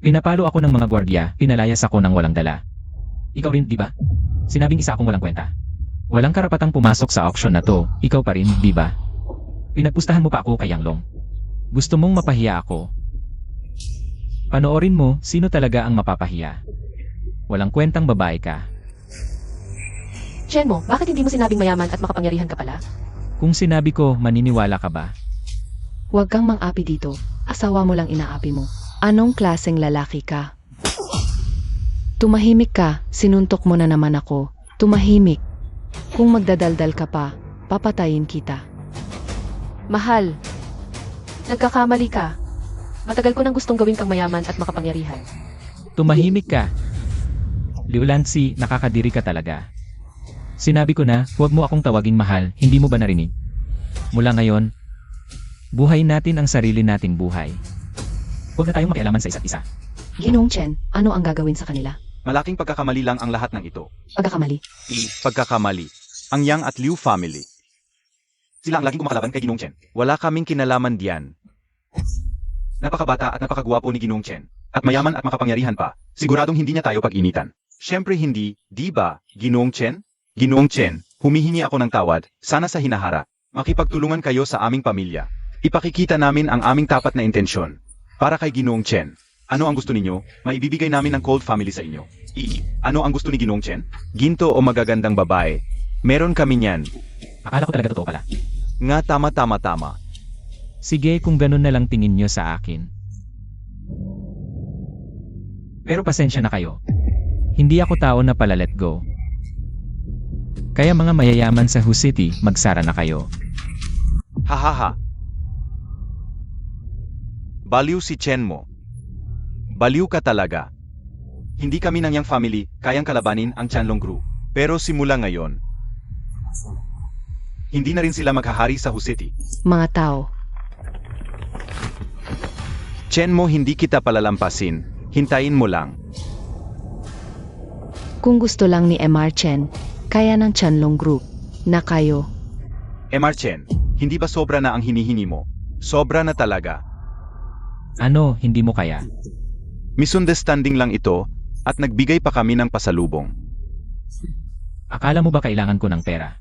Pinapalo ako ng mga gwardiya, pinalayas ako ng walang dala. Ikaw rin, di ba? Sinabing isa akong walang kwenta. Walang karapatang pumasok sa auction na to, ikaw pa rin, di ba? Pinagpustahan mo pa ako kay Yang Long. Gusto mong mapahiya ako. Panoorin mo, sino talaga ang mapapahiya. Walang kwentang babae ka. Chen mo, bakit hindi mo sinabing mayaman at makapangyarihan ka pala? Kung sinabi ko, maniniwala ka ba? Huwag kang mang-api dito, asawa mo lang inaapi mo. Anong klaseng lalaki ka? Tumahimik ka, sinuntok mo na naman ako. Tumahimik. Kung magdadaldal ka pa, papatayin kita. Mahal. Nagkakamali ka. Matagal ko nang gustong gawin kang mayaman at makapangyarihan. Tumahimik ka. Liulansi, nakakadiri ka talaga. Sinabi ko na, huwag mo akong tawaging mahal, hindi mo ba narinig? Mula ngayon, buhay natin ang sarili nating buhay. Huwag na tayong makialaman sa isa't isa. Ginong Chen, ano ang gagawin sa kanila? Malaking pagkakamali lang ang lahat ng ito. Pagkakamali. Pagkakamali. Ang Yang at Liu family. Sila ang laging kumakalaban kay Ginong Chen. Wala kaming kinalaman diyan. Napakabata at napakagwapo ni Ginong Chen. At mayaman at makapangyarihan pa. Siguradong hindi niya tayo pag-initan. Siyempre hindi, di ba, Ginong Chen? Ginong Chen, humihingi ako ng tawad, sana sa hinahara. Makipagtulungan kayo sa aming pamilya. Ipakikita namin ang aming tapat na intensyon. Para kay Ginong Chen. Ano ang gusto ninyo? Maibibigay namin ng cold family sa inyo. Ano ang gusto ni Ginong Chen? Ginto o magagandang babae? Meron kami niyan. Akala ko talaga totoo pala. Nga tama. Sige kung ganun na lang tingin nyo sa akin. Pero pasensya na kayo. Hindi ako tao na pala let go. Kaya mga mayayaman sa Hu City, magsara na kayo. Hahaha. Baliw si Chen mo. Baliw ka talaga. Hindi kami ng Yang family kayang kalabanin ang Chanlong Group. Pero simula ngayon, hindi na rin sila maghahari sa Husiti. Mga tao, Chen mo, hindi kita palalampasin. Hintayin mo lang. kung gusto lang ni MR Chen, kaya ng Chanlong Group, na kayo, MR Chen, hindi ba sobra na ang hinihingi mo? Sobra na talaga. Ano, hindi mo kaya? Misunderstanding lang ito, at nagbigay pa kami ng pasalubong. Akala mo ba kailangan ko ng pera?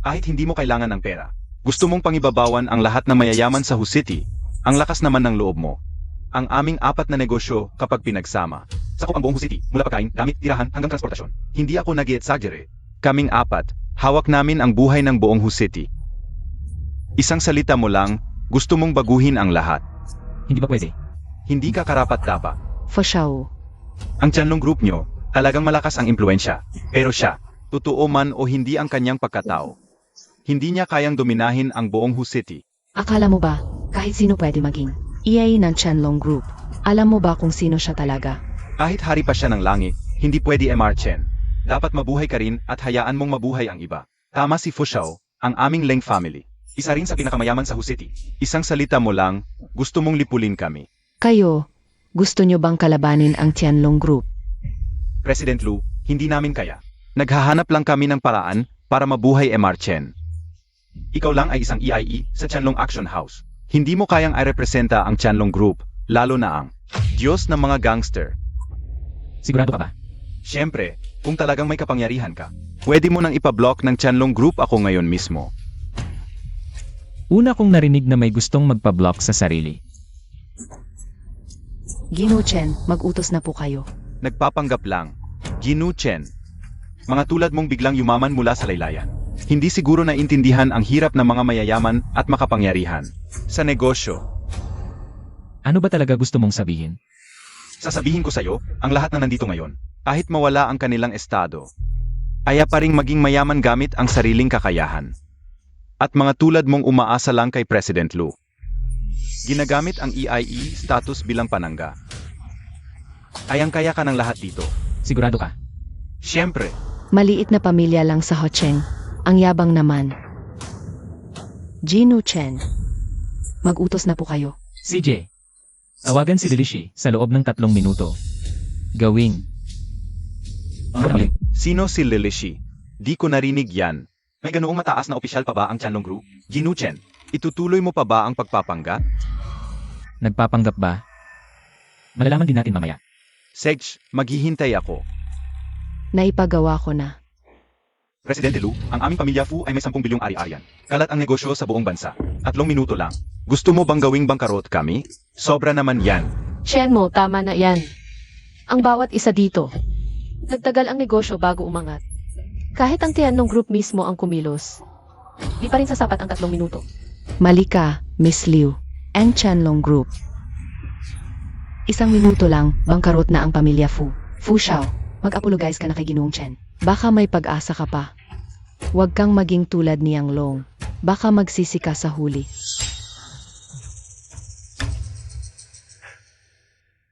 Kahit hindi mo kailangan ng pera, gusto mong pangibabawan ang lahat ng mayayaman sa Husiti, ang lakas naman ng loob mo. Ang aming 4 na negosyo kapag pinagsama. Sakop ang buong Husiti, mula pagkain, gamit, tirahan hanggang transportasyon. Hindi ako nag-i-exaggerate. Kaming 4, hawak namin ang buhay ng buong Husiti. Isang salita mo lang, gusto mong baguhin ang lahat. Hindi ba pwede? Hindi ka karapat-dapat. Foshao, Ang Chanlong Group nyo, talagang malakas ang impluensya. Pero siya, totoo man o hindi ang kanyang pagkatao, hindi niya kayang dominahin ang buong Husiti. akala mo ba, kahit sino pwede maging EA ng Chanlong Group? Alam mo ba kung sino siya talaga? Kahit hari pa siya ng langit, hindi pwede MR Chen. Dapat mabuhay ka rin at hayaan mong mabuhay ang iba. Tama si Fushao, ang aming Leng family. Isa rin sa pinakamayaman sa Husiti. Isang salita mo lang, gusto mong lipulin kami. Kayo, gusto nyo bang kalabanin ang Chanlong Group? President Lu, hindi namin kaya. Naghahanap lang kami ng paraan para mabuhay MR Chen. Ikaw lang ay isang EIE sa Chanlong Action House. Hindi mo kayang i-representa ang Chanlong Group, lalo na ang Diyos ng mga gangster. Sigurado ka ba? Siyempre, kung talagang may kapangyarihan ka, pwede mo nang ipablock ng Chanlong Group ako ngayon mismo. Una kong narinig na may gustong magpa-block sa sarili. Gino Chen, mag-utos na po kayo. Nagpapanggap lang. Ginu Chen. Mga tulad mong biglang yumaman mula sa laylayan. Hindi siguro naintindihan ang hirap ng mga mayayaman at makapangyarihan. Sa negosyo, Ano ba talaga gusto mong sabihin? sasabihin ko sa'yo, ang lahat na nandito ngayon, kahit mawala ang kanilang estado, aya pa ring maging mayaman gamit ang sariling kakayahan. At mga tulad mong umaasa lang kay President Lu. Ginagamit ang EIE status bilang panangga. Kayang-kaya ka ng lahat dito. Sigurado ka? Siyempre, Maliit na pamilya lang sa Hocheng. Ang yabang naman. Gino Chen, mag-utos na po kayo. CJ, tawagan si Lilishi sa loob ng 3 minuto. Gawing. sino si Lilishi? Di ko narinig yan. May ganoong mataas na opisyal pa ba ang Chanlong Group? Ginu Chen, itutuloy mo pa ba ang pagpapanggap? Nagpapanggap ba? Malalaman din natin mamaya. Sej, maghihintay ako. Naipagawa ko na. Presidente Lu, ang aming pamilya Fu ay may 10 bilyong ari-arian. Kalat ang negosyo sa buong bansa. 3 minuto lang. Gusto mo bang gawing bangkarot kami? Sobra naman yan. Chen mo, tama na yan. Ang bawat isa dito. Nagtagal ang negosyo bago umangat. Kahit ang Tianlong Group mismo ang kumilos, di pa rin sasapat ang 3 minuto. Mali ka, Miss Liu. And Chanlong Group. 1 minuto lang, bangkarot na ang pamilya Fu. Fu Xiao, mag-apologize ka na kay Ginoong Chen. Baka may pag-asa ka pa. Huwag kang maging tulad ni Yang Long. Baka magsisi ka sa huli.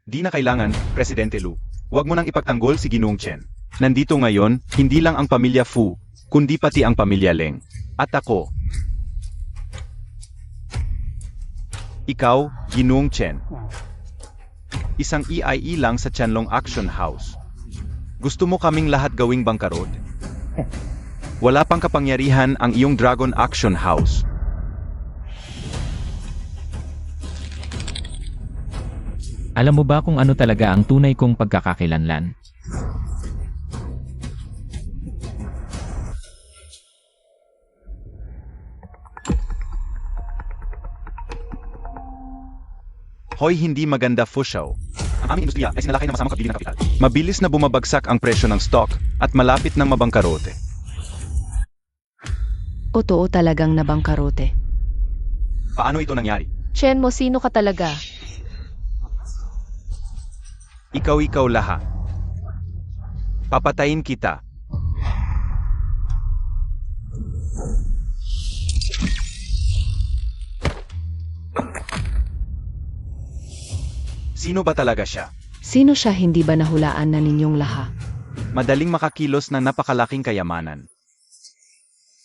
Di na kailangan, Presidente Lu. Huwag mo nang ipagtanggol si Ginoong Chen. Nandito ngayon, hindi lang ang pamilya Fu, kundi pati ang pamilya Leng. At ako. Ikaw, Ginoong Chen. Isang EIE lang sa Chanlong Action House. Gusto mo kaming lahat gawing bangkarot? Wala pang kapangyarihan ang iyong Dragon Action House. Alam mo ba kung ano talaga ang tunay kong pagkakakilanlan? Hoy, hindi maganda, Fushao. Ang aming industriya ay sinalakay ng masamang pagbili ng kapital. Mabilis na bumabagsak ang presyo ng stock at malapit ng mabangkarote. Totoo talagang nabangkarote. Paano ito nangyari? Chen mo, sino ka talaga? Ikaw lahat. Papatayin kita. Sino ba talaga siya? Sino siya hindi ba nahulaan na ninyong laha? Madaling makakilos ng napakalaking kayamanan.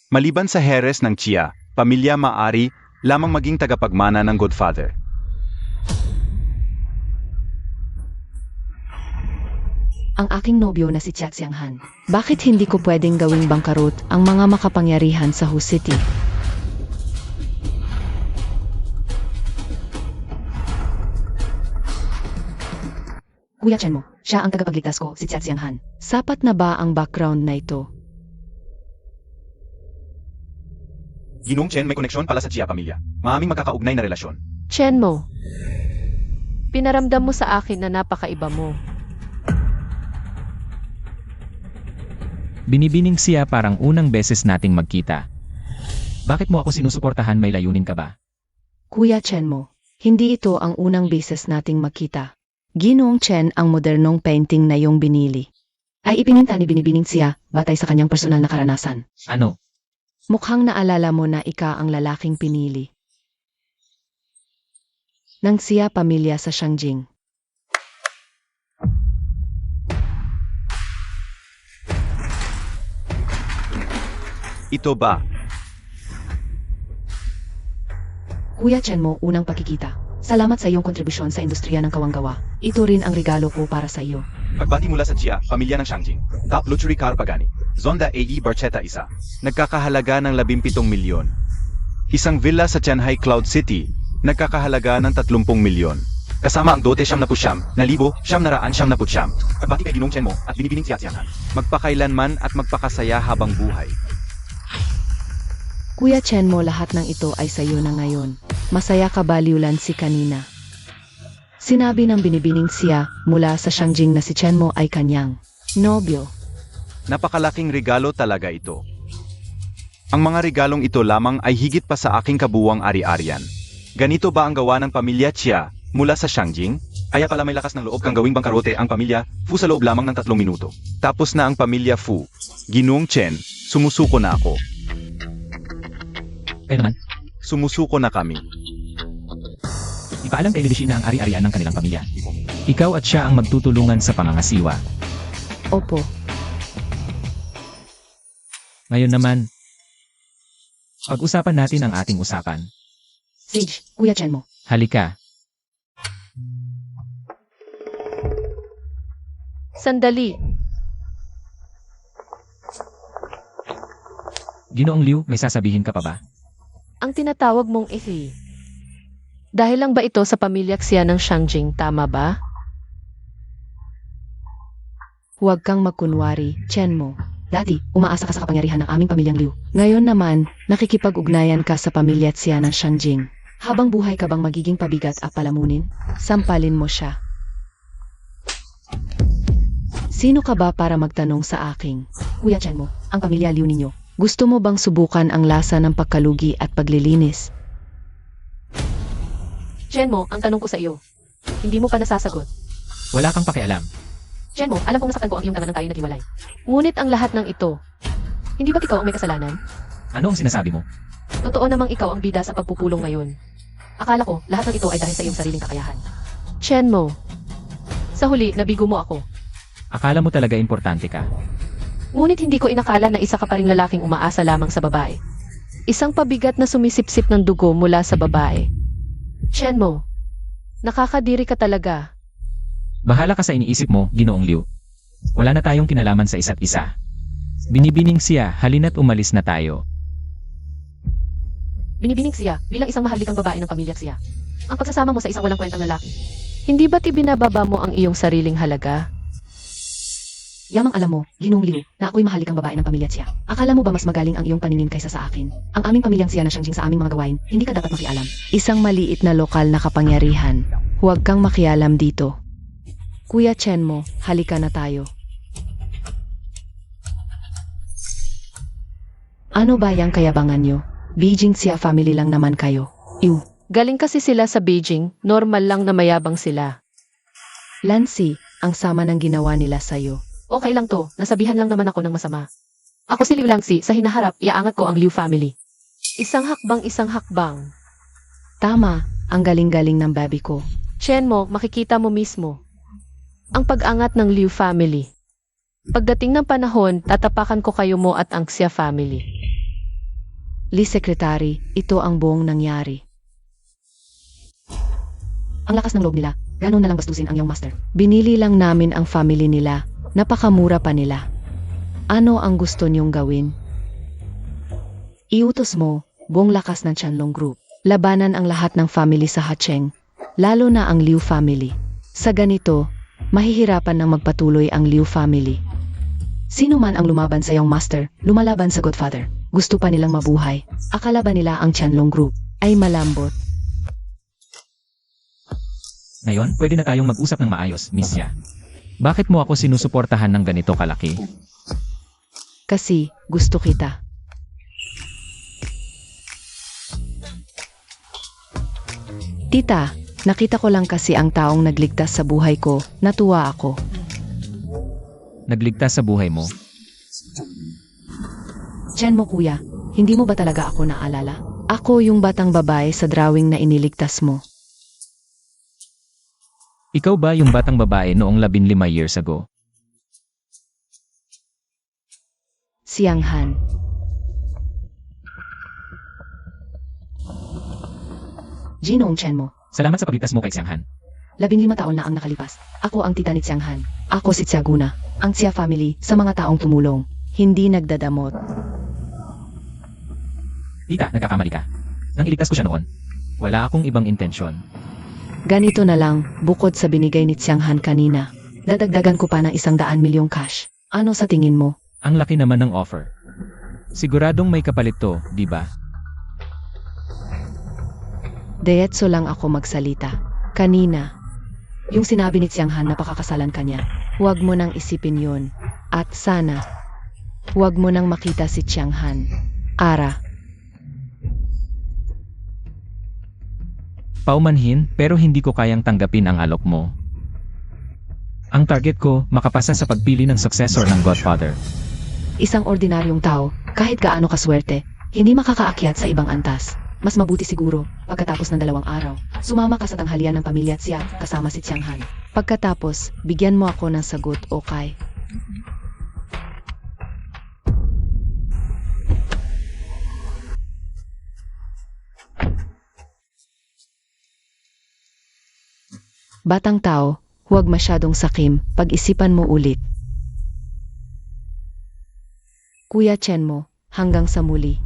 Maliban sa heres ng Chia, pamilya maaari lamang maging tagapagmana ng Godfather. Ang aking nobyo na si Chia Xianghan. Bakit hindi ko pwedeng gawing bangkarot ang mga makapangyarihan sa Hu City? Kuya Chen mo, siya ang tagapagligtas ko, si Chia Xianghan. Sapat na ba ang background na ito? Ginong Chen may koneksyon pala sa Chia pamilya. Maaming magkakaugnay na relasyon. Chen mo, pinaramdam mo sa akin na napakaiba mo. Binibining siya parang unang beses nating magkita. Bakit mo ako sinusuportahan, may layunin ka ba? Kuya Chen mo, hindi ito ang unang beses nating makita. Ginoong Chen ang modernong painting na iyong binili. Ay ipininta ni Binibining siya batay sa kanyang personal na karanasan. Ano? Mukhang naalala mo na ika ang lalaking pinili. Nang siya pamilya sa Shangjing. Ito ba? Kuya Chen mo, unang pakikita. Salamat sa iyong kontribusyon sa industriya ng kawanggawa. Ito rin ang regalo ko para sa iyo. Pagbati mula sa Chia, pamilya ng Shangjing. Top Luxury Car Pagani. Zonda AE Barchetta isa. Nagkakahalaga ng 17 milyon. Isang villa sa Tianhai Cloud City. Nagkakahalaga ng 30 milyon. Kasama ang dote 79,999. Pagbati kay Ginong Chen mo at Binibining Chia Xianghan. Magpakailanman at magpakasaya habang buhay. Kuya Chen mo, lahat ng ito ay sa iyo na ngayon. Masaya ka ba, Liulan si kanina? Sinabi ng Binibining siya mula sa Shangjing na si Chen mo ay kanyang nobyo. Napakalaking regalo talaga ito. Ang mga regalong ito lamang ay higit pa sa aking kabuwang ari-arian. Ganito ba ang gawa ng pamilya Chia mula sa Shangjing? Kaya pala may lakas ng loob kang gawing bangkarote ang pamilya Fu sa loob lamang ng 3 minuto. Tapos na ang pamilya Fu. Ginong Chen, sumusuko na ako. Kaya naman, Sumusuko na kami. ipaalam kay Lilishina ang ari-arian ng kanilang pamilya. Ikaw at siya ang magtutulungan sa pangangasiwa. Opo. Ngayon naman, pag-usapan natin ang ating usapan. Sage, Kuya Chen mo. Halika. Sandali, Ginoong Liu, may sasabihin ka pa ba? ang tinatawag mong ihi. Dahil lang ba ito sa pamilya Xia ng Shangjing, tama ba? Huwag kang magkunwari, Chen mo. Dati, umaasa ka sa kapangyarihan ng aming pamilyang Liu. Ngayon naman, nakikipag-ugnayan ka sa pamilya Xia ng Shangjing. Habang buhay ka bang magiging pabigat at palamunin? Sampalin mo siya. Sino ka ba para magtanong sa aking? Kuya Chen mo, ang pamilya Liu ninyo. Gusto mo bang subukan ang lasa ng pagkalugi at paglilinis? Chen mo, ang tanong ko sa iyo. Hindi mo pa nasasagot. Wala kang pakialam. Chen mo, alam kong nasaktan ko ang iyong tanan ng tayo naghiwalay. Ngunit ang lahat ng ito, hindi ba't ikaw ang may kasalanan? Ano ang sinasabi mo? Totoo namang ikaw ang bida sa pagpupulong ngayon. Akala ko, lahat ng ito ay dahil sa iyong sariling kakayahan. Chen mo, sa huli, nabigo mo ako. Akala mo talaga importante ka. Ngunit hindi ko inakala na isa ka pa ring lalaking umaasa lamang sa babae. Isang pabigat na sumisipsip ng dugo mula sa babae. Chen mo, nakakadiri ka talaga. Bahala ka sa iniisip mo, Ginoong Liu. Wala na tayong kinalaman sa isa't isa. Binibining siya, halina't umalis na tayo. Binibining siya bilang isang maharlikang babae ng pamilya siya. Ang pagsasama mo sa isang walang kwentang lalaki. Hindi ba't ibinababa mo ang iyong sariling halaga? Yamang alam mo, Ginong Liu, na ako'y mahalikang babae ng pamilya Xia. Akala mo ba mas magaling ang iyong paningin kaysa sa akin? Ang aming pamilyang Xia na Shangjing sa aming mga gawain, hindi ka dapat makialam. Isang maliit na lokal na kapangyarihan. Huwag kang makialam dito. Kuya Chen mo, halika na tayo. Ano ba yang kayabangan nyo? Beijing Xia family lang naman kayo. Ew. Galing kasi sila sa Beijing, normal lang na mayabang sila. Lancy, ang sama ng ginawa nila sa'yo. Okay lang to, nasabihan lang naman ako ng masama. Ako si Liu Langsi, sa hinaharap, iaangat ko ang Liu family. Isang hakbang. Tama, ang galing-galing ng baby ko. Chen mo, makikita mo mismo. Ang pag-angat ng Liu family. Pagdating ng panahon, tatapakan ko kayo mo at ang Xia family. Li Secretary, ito ang buong nangyari. Ang lakas ng loob nila, gano'n na lang bastusin ang iyong master. Binili lang namin ang family nila, napakamura pa nila. Ano ang gusto niyong gawin? Iutos mo, buong lakas ng Chanlong Group. Labanan ang lahat ng family sa Hacheng, lalo na ang Liu family. Sa ganito, mahihirapan nang magpatuloy ang Liu family. Sino man ang lumaban sa iyong master, lumalaban sa Godfather. Gusto pa nilang mabuhay. Akala ba nila ang Chanlong Group ay malambot? Ngayon, pwede na tayong mag-usap ng maayos, Miss Xia. Bakit mo ako sinusuportahan ng ganito kalaki? Kasi gusto kita. Tita, nakita ko lang kasi ang taong nagligtas sa buhay ko, natuwa ako. Nagligtas sa buhay mo? Chen mo kuya, hindi mo ba talaga ako naalala? Ako yung batang babae sa drawing na iniligtas mo. Ikaw ba yung batang babae noong 15 years ago? Siang Han. Ginoong Chen mo. Salamat sa pagligtas mo kay Xianghan. 15 taon na ang nakalipas. Ako ang tita ni Xiang Han. Ako si Xiaguna. Ang Xia family sa mga taong tumulong. Hindi nagdadamot. Tita, nagkakamali ka. Nang iligtas ko siya noon, wala akong ibang intensyon. Ganito na lang, bukod sa binigay ni Xiang Han kanina. Dadagdagan ko pa ng 100 milyong cash. Ano sa tingin mo? Ang laki naman ng offer. Siguradong may kapalit to, di ba? Diretso lang ako magsalita. Kanina, yung sinabi ni Xiang Han na pakakasalan kanya, huwag mo nang isipin yun. At sana, huwag mo nang makita si Xiang Han. Ara, Paumanhin, pero hindi ko kayang tanggapin ang alok mo. Ang target ko, makapasa sa pagpili ng successor ng Godfather. isang ordinaryong tao, kahit gaano kaswerte, hindi makakaakyat sa ibang antas. Mas mabuti siguro, pagkatapos ng 2 araw, sumama ka sa tanghalian ng pamilya at siya, kasama si Xiang Han. Pagkatapos, bigyan mo ako ng sagot, okay? Batang tao, huwag masyadong sakim, pag-isipan mo ulit. Kuya Chen mo, hanggang sa muli.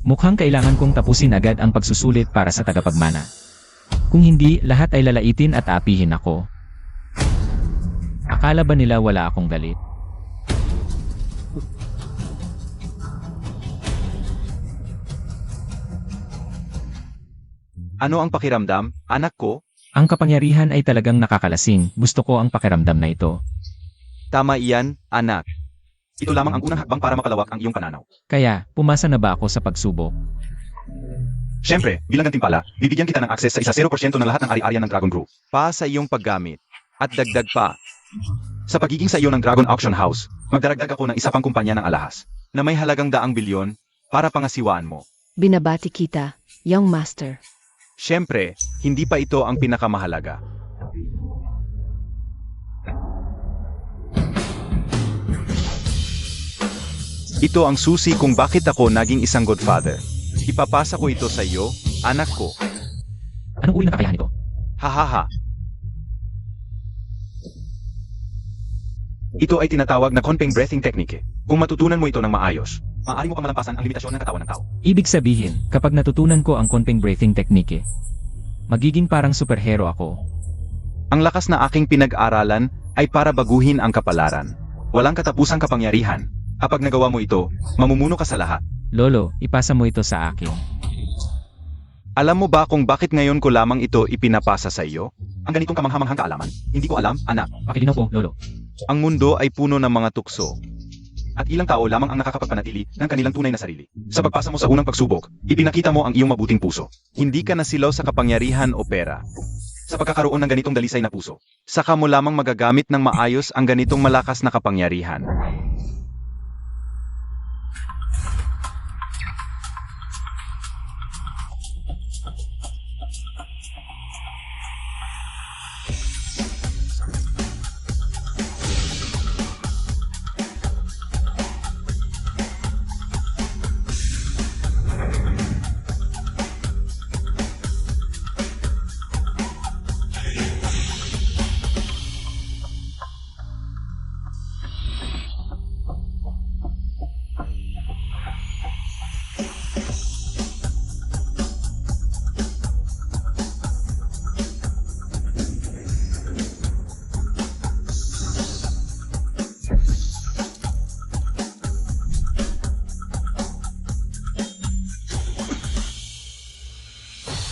Mukhang kailangan kong tapusin agad ang pagsusulit para sa tagapagmana. Kung hindi, lahat ay lalaitin at aapihin ako. Akala ba nila wala akong galit? Ano ang pakiramdam, anak ko? Ang kapangyarihan ay talagang nakakalasing. Gusto ko ang pakiramdam na ito. Tama iyan, anak. Ito lamang ang unang hakbang para makalawak ang iyong pananaw. Kaya, pumasa na ba ako sa pagsubok? Siyempre, bilang gantimpala, bibigyan kita ng akses sa 0% ng lahat ng ari-arian ng Dragon Group. Pa sa iyong paggamit. At dagdag pa. Sa pagiging sa iyo ng Dragon Auction House, magdaragdag ako ng isa pang kumpanya ng alahas, na may halagang 100 bilyon, para pangasiwaan mo. Binabati kita, young master. Siyempre, hindi pa ito ang pinakamahalaga. Ito ang susi kung bakit ako naging isang godfather. Ipapasa ko ito sa iyo, anak ko. Anong uri ng kakayahan ito? Hahaha. Ito ay tinatawag na Kunpeng breathing technique. Kung matutunan mo ito ng maayos, maaari mo pang malampasan ang limitasyon ng katawan ng tao. Ibig sabihin, kapag natutunan ko ang Kunpeng breathing technique, magiging parang superhero ako. Ang lakas na aking pinag-aralan ay para baguhin ang kapalaran. Walang katapusang kapangyarihan. Kapag nagawa mo ito, mamumuno ka sa lahat. Lolo, ipasa mo ito sa akin. Alam mo ba kung bakit ngayon ko lamang ito ipinapasa sa iyo? Ang ganitong kamanghamanghang kaalaman. Hindi ko alam, anak. Pakilinaw po, Lolo. Ang mundo ay puno ng mga tukso. At ilang tao lamang ang nakakapagpanatili ng kanilang tunay na sarili. Sa pagpasa mo sa unang pagsubok, ipinakita mo ang iyong mabuting puso. Hindi ka nasilaw sa kapangyarihan o pera. Sa pagkakaroon ng ganitong dalisay na puso, saka mo lamang magagamit ng maayos ang ganitong malakas na kapangyarihan.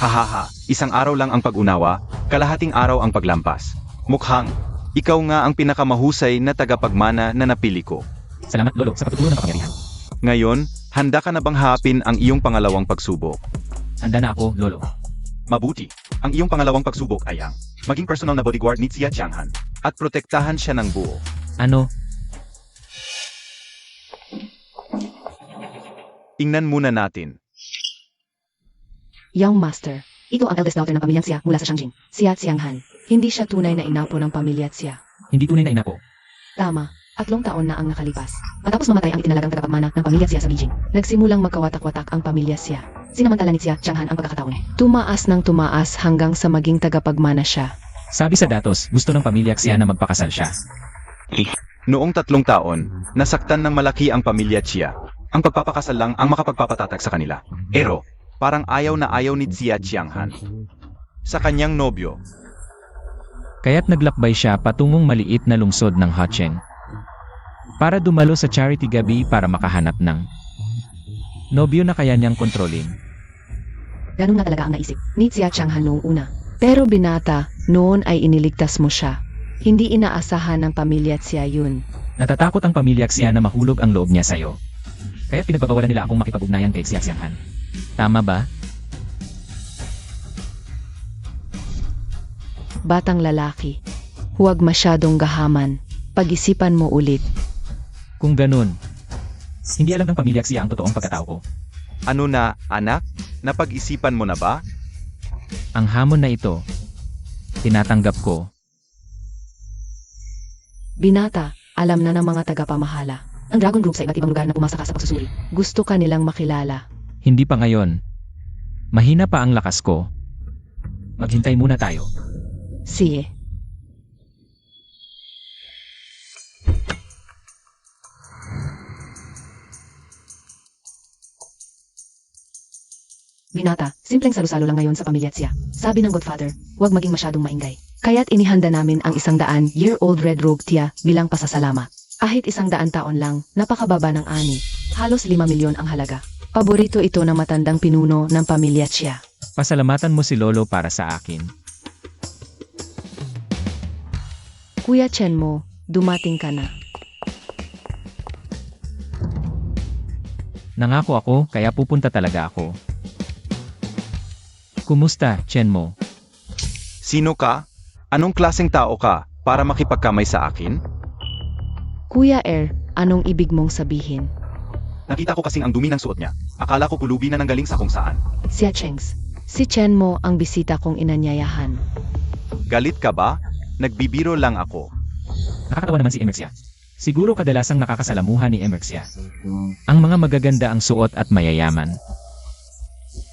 Hahaha, isang araw lang ang pag-unawa, kalahating araw ang paglampas. Mukhang, ikaw nga ang pinakamahusay na tagapagmana na napili ko. Salamat, Lolo, sa pagtutulong ng kapangyarihan. Ngayon, handa ka na bang hapin ang iyong pangalawang pagsubok? Handa na ako, Lolo. Mabuti, ang iyong pangalawang pagsubok ay ang maging personal na bodyguard ni Xia Changhan at protektahan siya ng buo. Ano? Tingnan muna natin. Young Master, ito ang eldest daughter ng pamilyang Xia mula sa Shangjing, Xia Xianghan. Hindi siya tunay na inapo ng pamilya Xia. Hindi tunay na ina po. Tama, 3 taon na ang nakalipas. Matapos mamatay ang itinalagang tagapagmana ng pamilya Xia sa Beijing, nagsimulang magkawatak-watak ang pamilya Xia. Sinamantala ni Xia Changhan ang pagkakataon. Tumaas ng tumaas hanggang sa maging tagapagmana siya. Sabi sa datos, gusto ng pamilya Xia na magpakasal siya. Noong 3 taon, nasaktan ng malaki ang pamilya Xia. Ang pagpapakasal lang ang makapagpapatatag sa kanila. Pero, parang ayaw na ayaw ni Xia Changhan sa kanyang nobyo. Kaya't naglakbay siya patungong maliit na lungsod ng Hacheng para dumalo sa charity gabi para makahanap ng nobyo na kaya niyang kontrolin. Ganun nga talaga ang naisip ni Xia Changhan noong una. Pero binata, noon ay iniligtas mo siya. Hindi inaasahan ng pamilya Xia yun. Natatakot ang pamilya Xia na mahulog ang loob niya sa'yo. Kaya pinagbabawalan nila akong makipag-ugnayan kay Xia Xianghan. Tama ba? Batang lalaki, huwag masyadong gahaman. Pag-isipan mo ulit. Kung ganun, hindi alam ng pamilya Xia ang totoong pagkatao ko. Ano na, anak? Napag-isipan mo na ba? Ang hamon na ito, tinatanggap ko. Binata, alam na ng mga tagapamahala. Ang Dragon Group sa iba't ibang lugar na pumasaka sa pagsusuri. Gusto ka nilang makilala. Hindi pa ngayon. Mahina pa ang lakas ko. Maghintay muna tayo. Sige. Binata, simpleng salo-salo lang ngayon sa pamilya Xia. Sabi ng Godfather, huwag maging masyadong maingay. Kaya't inihanda namin ang 100-year-old Red Rogue Tia bilang pasasalamat. Kahit 100 taon lang, napakababa ng ani. Halos 5 milyon ang halaga. Paborito ito ng matandang pinuno ng pamilya Xia. Pasalamatan mo si Lolo para sa akin. Kuya Chen mo, dumating ka na. Nangako ako, kaya pupunta talaga ako. Kumusta, Chen mo? Sino ka? Anong klaseng tao ka para makipagkamay sa akin? Kuya Er, anong ibig mong sabihin? Nakita ko kasing ang dumi ng suot niya. Akala ko pulubi na nanggaling sa kung saan. Xia Chengs, si Chen mo ang bisita kong inanyayahan. Galit ka ba? Nagbibiro lang ako. Nakakatawa naman si Emerxia. Siguro kadalasang nakakasalamuha ni Emerxia. Ang mga magaganda ang suot at mayayaman.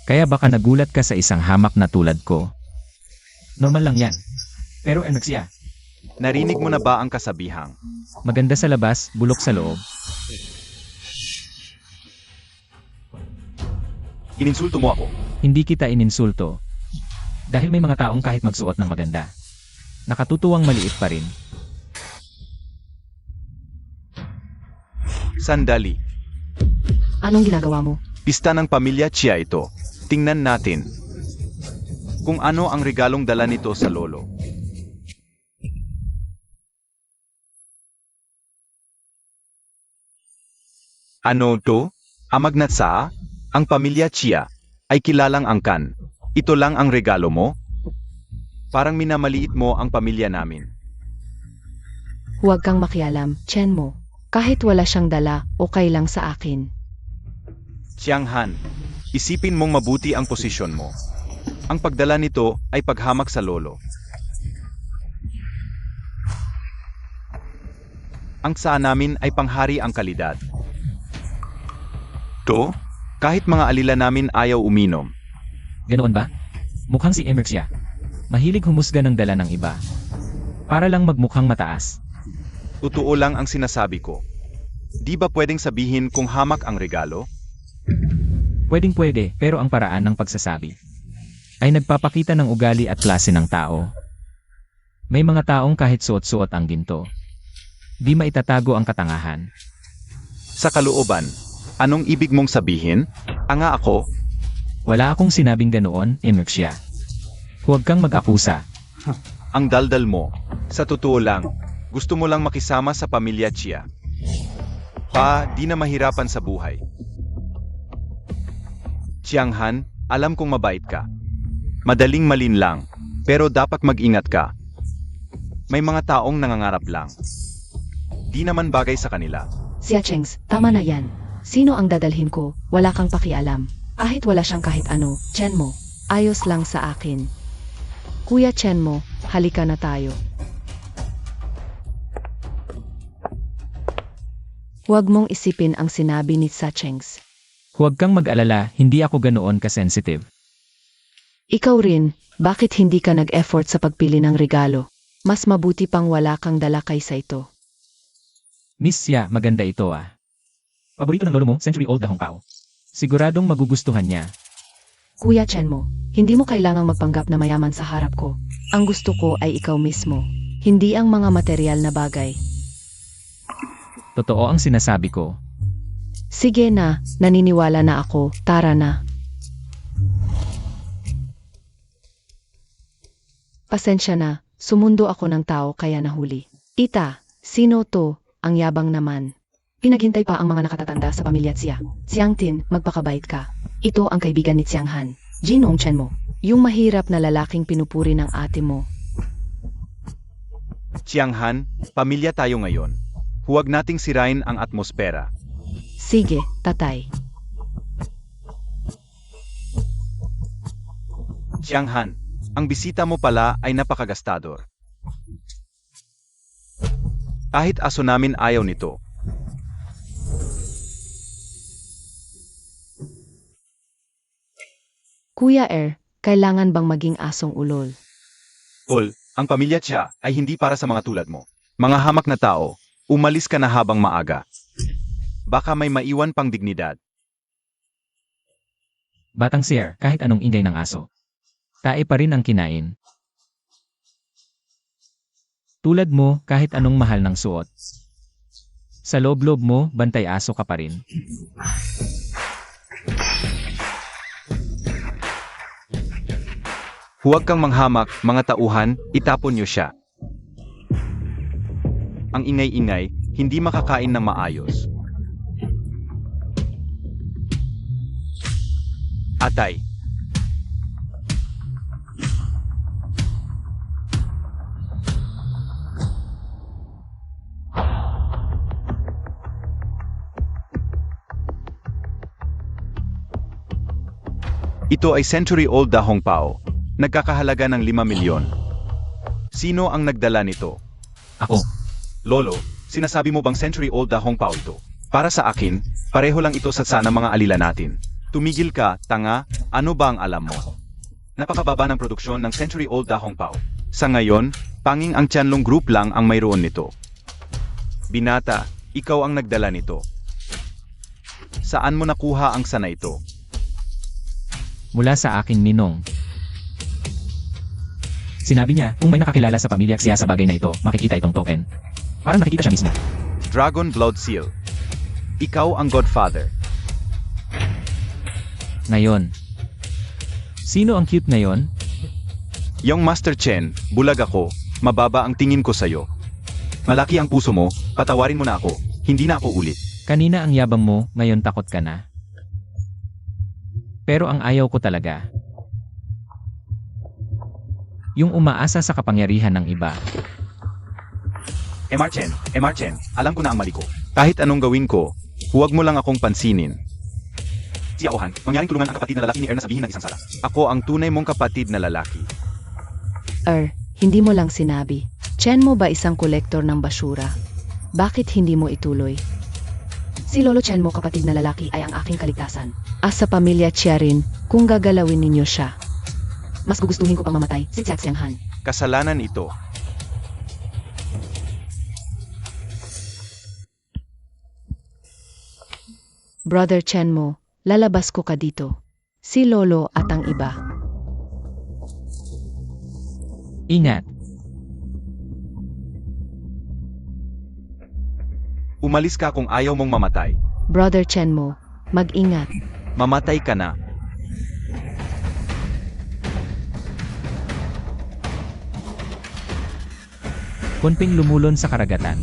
Kaya baka nagulat ka sa isang hamak na tulad ko. Normal lang yan. Pero Emerxia, Narinig mo na ba ang kasabihang? maganda sa labas, bulok sa loob. Ininsulto mo ako. Hindi kita ininsulto. Dahil may mga taong kahit magsuot ng maganda, nakatutuwang maliit pa rin. Sandali. Anong ginagawa mo? Pista ng pamilya Chia ito. Tingnan natin kung ano ang regalong dala nito sa lolo. Ano to? Amagnat sa? Ang pamilya Chia ay kilalang angkan. Ito lang ang regalo mo? Parang minamaliit mo ang pamilya namin. Huwag kang makialam, Chen mo. Kahit wala siyang dala, okay lang sa akin. Xianghan, isipin mong mabuti ang posisyon mo. Ang pagdala nito ay paghamak sa lolo. Ang saa namin ay panghari ang kalidad. To, kahit mga alila namin ayaw uminom. Ganoon ba? Mukhang si Emer siya. Mahilig humusga ng dala ng iba. Para lang magmukhang mataas. Totoo lang ang sinasabi ko. Di ba pwedeng sabihin kung hamak ang regalo? Pwedeng pwede, pero ang paraan ng pagsasabi ay nagpapakita ng ugali at klase ng tao. May mga taong kahit suot-suot ang ginto, di maitatago ang katangahan. Sa kalooban, anong ibig mong sabihin? Anga ako? Wala akong sinabing ganoon, Emerxia. Huwag kang mag-akusa. Ang daldal mo. Sa totoo lang, gusto mo lang makisama sa pamilya Chia. Di na mahirapan sa buhay. Chianghan, alam kong mabait ka. Madaling malinlang, pero dapat mag-ingat ka. May mga taong nangangarap lang. Di naman bagay sa kanila. Sia Chengs, tama na yan. Sino ang dadalhin ko? Wala kang pakialam. Kahit wala siyang kahit ano, Chen mo. Ayos lang sa akin. Kuya Chen mo, halika na tayo. Huwag mong isipin ang sinabi ni Sa Chengs. Huwag kang mag-alala, hindi ako ganoon ka-sensitive. Ikaw rin, bakit hindi ka nag-effort sa pagpili ng regalo? Mas mabuti pang wala kang dala kaysa ito. Miss Xia, maganda ito ah. Paborito ng lolo mo, century-old na hongpao. Siguradong magugustuhan niya. Kuya Chen mo, hindi mo kailangang magpanggap na mayaman sa harap ko. Ang gusto ko ay ikaw mismo, hindi ang mga material na bagay. Totoo ang sinasabi ko. Sige na, naniniwala na ako, tara na. Pasensya na, sumundo ako ng tao kaya nahuli. Tita, sino to? Ang yabang naman. Pinaghintay pa ang mga nakatatanda sa pamilya Xia. Xiang Tin, magpakabait ka. Ito ang kaibigan ni Xiang Han, Jinong Chen mo. Yung mahirap na lalaking pinupuri ng ate mo. Chianghan, pamilya tayo ngayon. Huwag nating sirain ang atmosfera. Sige, tatay. Chianghan, ang bisita mo pala ay napakagastador. Kahit aso namin ayaw nito. Kuya kailangan bang maging asong ulol? Ang pamilya Chia ay hindi para sa mga tulad mo. Mga hamak na tao, umalis ka na habang maaga. Baka may maiwan pang dignidad. Batang Sir, kahit anong ingay ng aso. Tae pa rin ang kinain. Tulad mo, kahit anong mahal ng suot. Sa loob-loob mo, bantay aso ka pa rin. Huwag kang manghamak, mga tauhan, itapon niyo siya. Ang ingay-ingay, hindi makakain ng maayos. Atay. Ito ay century-old na hongpao. Nagkakahalaga ng 5 milyon. Sino ang nagdala nito? Ako. Lolo, sinasabi mo bang century-old na hongpao ito? Para sa akin, pareho lang ito sa sana mga alila natin. Tumigil ka, tanga, ano ba ang alam mo? Napakababa ng produksyon ng century-old na hongpao. Sa ngayon, panging ang Tianlong Group lang ang mayroon nito. Binata, ikaw ang nagdala nito. Saan mo nakuha ang sana ito? Mula sa aking ninong. Sinabi niya, kung may nakakilala sa pamilya Xia sa bagay na ito, makikita itong token. Parang nakikita siya mismo. Dragon Blood Seal. Ikaw ang Godfather. Ngayon. Sino ang cute ngayon? Yung Master Chen, bulag ako, mababa ang tingin ko sa'yo. Malaki ang puso mo, patawarin mo na ako, hindi na ako ulit. Kanina ang yabang mo, ngayon takot ka na. Pero ang ayaw ko talaga. Yung umaasa sa kapangyarihan ng iba. Emar Chen, alam ko na ang mali ko. Kahit anong gawin ko, huwag mo lang akong pansinin. Si Aohan, mangyaring tulungan ang kapatid na lalaki ni Er na sabihin ng isang sala. Ako ang tunay mong kapatid na lalaki. Hindi mo lang sinabi. Chen mo ba isang kolektor ng basura? Bakit hindi mo ituloy? Si Lolo Chen mo kapatid na lalaki ay ang aking kaligtasan. As sa pamilya Chia rin, kung gagalawin ninyo siya. Mas gugustuhin ko pang mamatay si Xiao Xianghan. Kasalanan ito. Brother Chen mo, lalabas ko ka dito. Si Lolo at ang iba. Ingat. Umalis ka kung ayaw mong mamatay. Brother Chen mo, mag-ingat. Mamatay ka na. Kunping lumulon sa karagatan.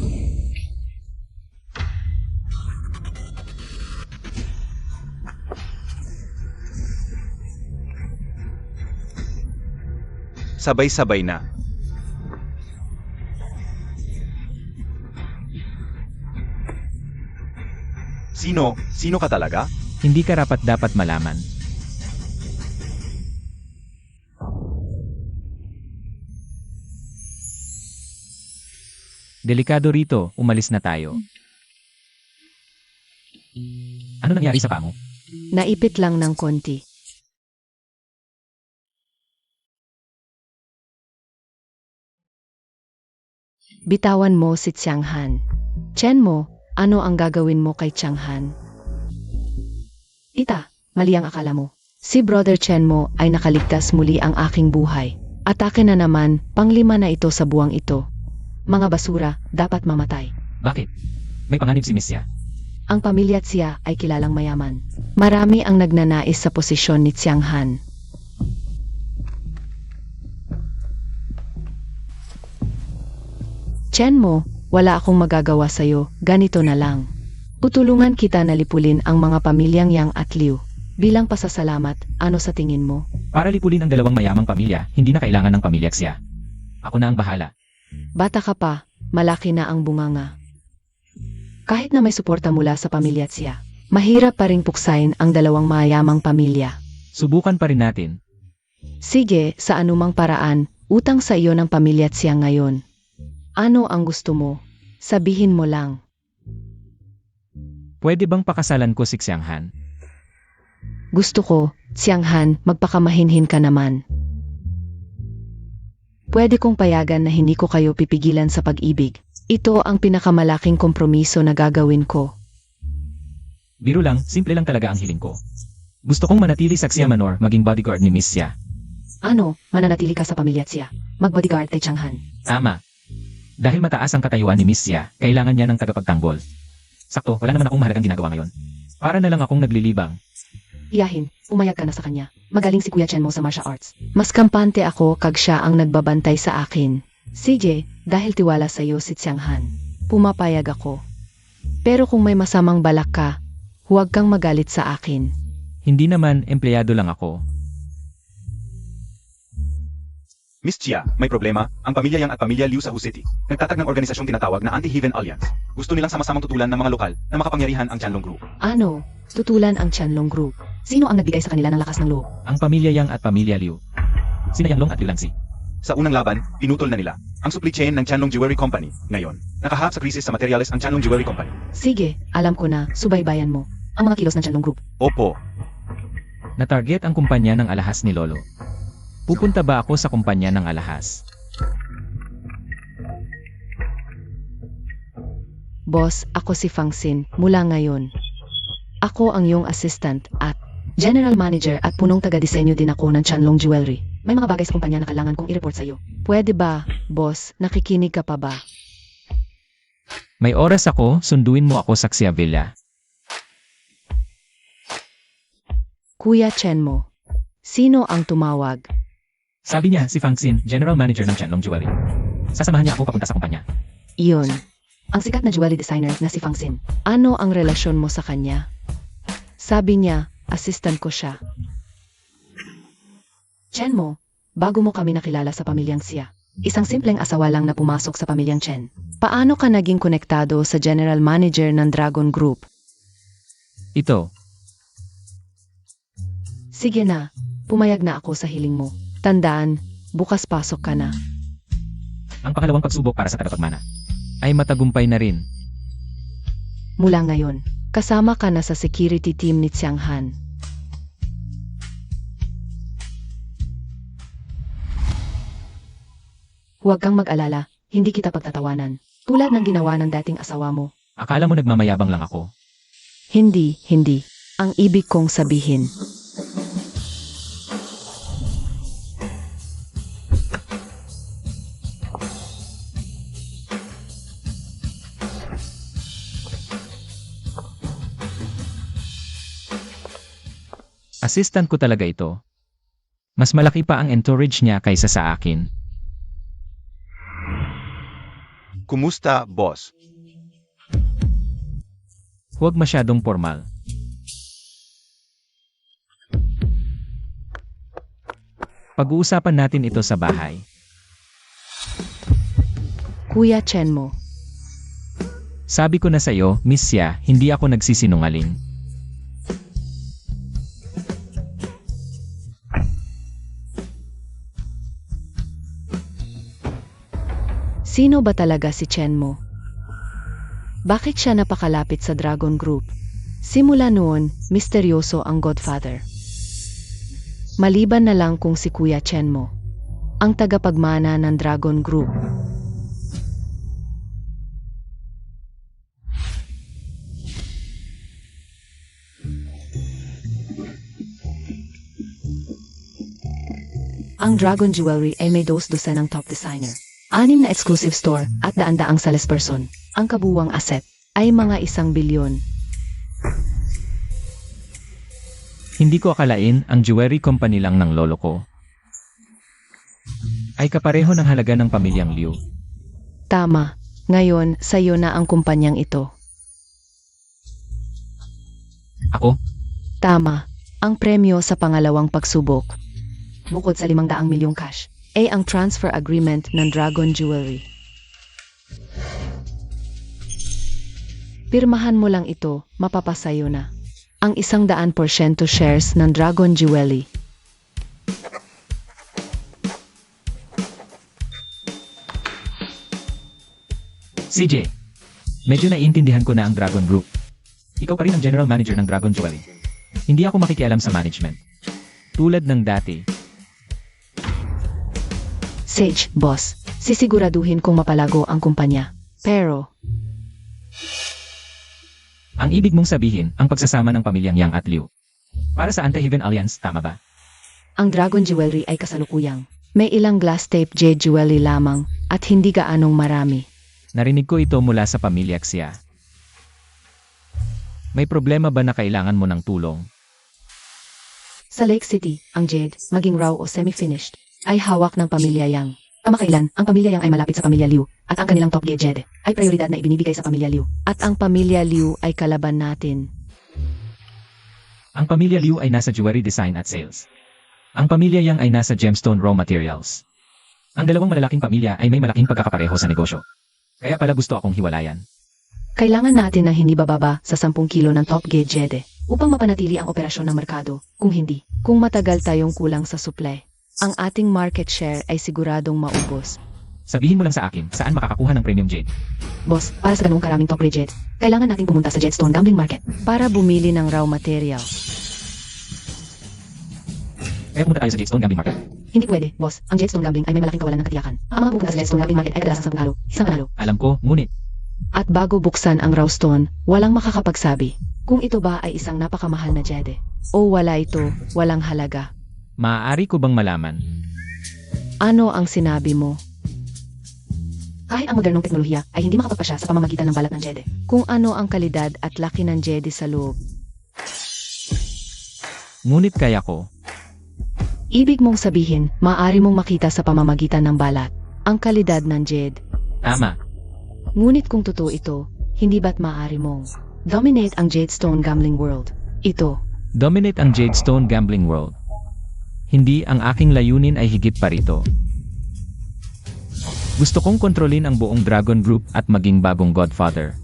Sabay-sabay na. Sino? Sino ka talaga? Hindi ka dapat malaman. Delikado rito, umalis na tayo. Ano nangyari sa paa mo? Naipit lang ng konti. Bitawan mo si Xianghan. Chen mo, ano ang gagawin mo kay Xianghan? Tita, mali ang akala mo. Si Brother Chen mo ay nakaligtas muli ang aking buhay. Atake na naman, panglima na ito sa buwang ito. Mga basura, dapat mamatay. Bakit? May panganib si Miss Xia. Ang pamilya Xia ay kilalang mayaman. Marami ang nagnanais sa posisyon ni Xianghan. Chen mo, wala akong magagawa sa'yo, ganito na lang. Tutulungan kita na lipulin ang mga pamilyang Yang at Liu. Bilang pasasalamat, ano sa tingin mo? Para lipulin ang dalawang mayamang pamilya, hindi na kailangan ng pamilya Xia. Ako na ang bahala. Bata ka pa, malaki na ang bunganga. Kahit na may suporta mula sa pamilya Xia, mahirap pa ring puksain ang dalawang mayamang pamilya. Subukan pa rin natin. Sige, sa anumang paraan, utang sa iyo ng pamilya Xia ngayon. Ano ang gusto mo? Sabihin mo lang. Pwede bang pakasalan ko si Xianghan? Gusto ko, Xianghan, magpakamahinhin ka naman. Pwede kong payagan na hindi ko kayo pipigilan sa pag-ibig. Ito ang pinakamalaking kompromiso na gagawin ko. Biro lang, simple lang talaga ang hiling ko. Gusto kong manatili sa Xia Manor maging bodyguard ni Miss Xia. Ano, mananatili ka sa pamilya Xia? Mag-bodyguard kay Xianghan. Tama. Dahil mataas ang katayuan ni Miss Xia, kailangan niya ng tagapagtanggol. Sakto, wala naman akong mahalagang ginagawa ngayon. Para na lang akong naglilibang. Iyahin, umayag ka na sa kanya. Magaling si Kuya Chen mo sa martial arts. Mas kampante ako kag siya ang nagbabantay sa akin. CJ, dahil tiwala sa iyo si Xianghan, pumapayag ako. Pero kung may masamang balak ka, huwag kang magalit sa akin. Hindi naman, empleyado lang ako. Miss Chia, may problema. Ang pamilya Yang at pamilya Liu sa Hu City nagtatag ng organisasyong tinatawag na Anti-Heathen Alliance. Gusto nilang sama-samang tutulan ng mga lokal na makapangyarihan ang Qianlong Group. Ano? Tutulan ang Qianlong Group. Sino ang nagbigay sa kanila ng lakas ng loob? Ang pamilya Yang at pamilya Liu. Sina Yanglong at Liulansi. Sa unang laban, pinutol na nila ang supply chain ng Qianlong Jewelry Company. Ngayon, nakahap sa krisis sa materyales ang Qianlong Jewelry Company. Sige, alam ko na, subaybayan mo. Ang mga kilos ng Qianlong Group. Opo, Na-target ang kumpanya ng alahas ni Lolo. Pupunta ba ako sa kumpanya ng alahas? Boss, ako si Fang Xin, mula ngayon. Ako ang iyong assistant at general manager at punong taga-disenyo din ako ng Qianlong Jewelry. May mga bagay sa kumpanya na kailangan kong i-report sa iyo. Pwede ba, boss? Nakikinig ka pa ba? May oras ako, sunduin mo ako sa Xia Villa. Kuya Chen mo. Sino ang tumawag? Sabi niya, si Fang Xin, general manager ng Qianlong Jewelry. Sasamahan niya ako papunta sa kumpanya. Iyon. Ang sikat na jewelry designer na si Fang Xin. Ano ang relasyon mo sa kanya? Sabi niya, assistant ko siya. Chen mo, bago mo kami nakilala sa pamilyang Xia. Isang simpleng asawa lang na pumasok sa pamilyang Chen. Paano ka naging konektado sa general manager ng Dragon Group? Ito. Sige na, pumayag na ako sa hiling mo. Tandaan, bukas pasok ka na. Ang pangalawang pagsubok para sa tagapagmana ay matagumpay na rin. Mula ngayon, kasama ka na sa security team ni Xiang Han. Huwag kang mag-alala, hindi kita pagtatawanan. Tulad ng ginawa ng dating asawa mo. Akala mo nagmamayabang lang ako. Hindi. Ang ibig kong sabihin. Assistant ko talaga ito. Mas malaki pa ang entourage niya kaysa sa akin. Kumusta, boss? Huwag masyadong formal. Pag-uusapan natin ito sa bahay. Kuya Chen mo. Sabi ko na sa'yo, Miss Xia, hindi ako nagsisinungaling. Sino ba talaga si Chen mo? Bakit siya napakalapit sa Dragon Group? Simula noon, misteryoso ang Godfather. Maliban na lang kung si Kuya Chen mo, ang tagapagmana ng Dragon Group. Ang Dragon Jewelry ay may dos-dosen ng top designer. 6 na exclusive store at daan-daang salesperson. Ang kabuwang asset ay mga 1 bilyon. Hindi ko akalain ang jewelry company lang ng lolo ko ay kapareho ng halaga ng pamilyang Liu. Tama. Ngayon, sayo na ang kumpanyang ito. Ako? Tama. Ang premyo sa pangalawang pagsubok, bukod sa 500 milyong cash, ay ang transfer agreement ng Dragon Jewelry. Pirmahan mo lang ito, mapapasayo na. Ang 100% shares ng Dragon Jewelry. CJ, medyo naiintindihan ko na ang Dragon Group. Ikaw pa rin ang general manager ng Dragon Jewelry. Hindi ako makikialam sa management. Tulad ng dati. Sage, boss, sisiguraduhin kong mapalago ang kumpanya. Pero, Ang ibig mong sabihin, ang pagsasama ng pamilyang Yang at Liu. Para sa Anti-Heaven Alliance, tama ba? ang Dragon Jewelry ay kasalukuyang. May ilang glass tape jade jewelry lamang at hindi gaanong marami. Narinig ko ito mula sa pamilya Xia. May problema ba na kailangan mo ng tulong? Sa Lake City, ang jade, maging raw o semi-finished, ay hawak ng pamilya Yang. Kamakailan, ang pamilya Yang ay malapit sa pamilya Liu, at ang kanilang top grade jade ay prioridad na ibinibigay sa pamilya Liu. At ang pamilya Liu ay kalaban natin. Ang pamilya Liu ay nasa jewelry design at sales. Ang pamilya Yang ay nasa gemstone raw materials. Ang dalawang malalaking pamilya ay may malaking pagkakapareho sa negosyo. Kaya pala gusto akong hiwalayan. Kailangan natin ng hindi bababa sa 10 kilo ng top grade jade upang mapanatili ang operasyon ng merkado. Kung hindi, kung matagal tayong kulang sa supply, ang ating market share ay siguradong maubos. Sabihin mo lang sa akin, saan makakakuha ng premium jade? Boss, para sa ganung karaming top grade jade, kailangan nating pumunta sa Jadestone Gambling Market para bumili ng raw material. Kaya pumunta tayo sa Jadestone Gambling Market. Hindi pwede, boss. Ang Jadestone Gambling ay may malaking kawalan ng katiyakan. Ang mga pupunta sa Jadestone Gambling Market ay kadalasang sa panalo, isang panalo. Alam ko, ngunit, At bago buksan ang raw stone, walang makakapagsabi kung ito ba ay isang napakamahal na jade o wala ito, walang halaga. maaari ko bang malaman? Ano ang sinabi mo? Kahit ang modernong teknolohiya ay hindi makapagpasya sa pamamagitan ng balat ng jade. Kung ano ang kalidad at laki ng jade sa loob. Ngunit kaya ko. Ibig mong sabihin, maaari mong makita sa pamamagitan ng balat ang kalidad ng jade. Tama. Ngunit kung totoo ito, hindi ba't maaari mong dominate ang Jadestone Gambling World? Ito. Dominate ang Jadestone Gambling World. Hindi, ang aking layunin ay higit pa rito. Gusto kong kontrolin ang buong Dragon Group at maging bagong Godfather.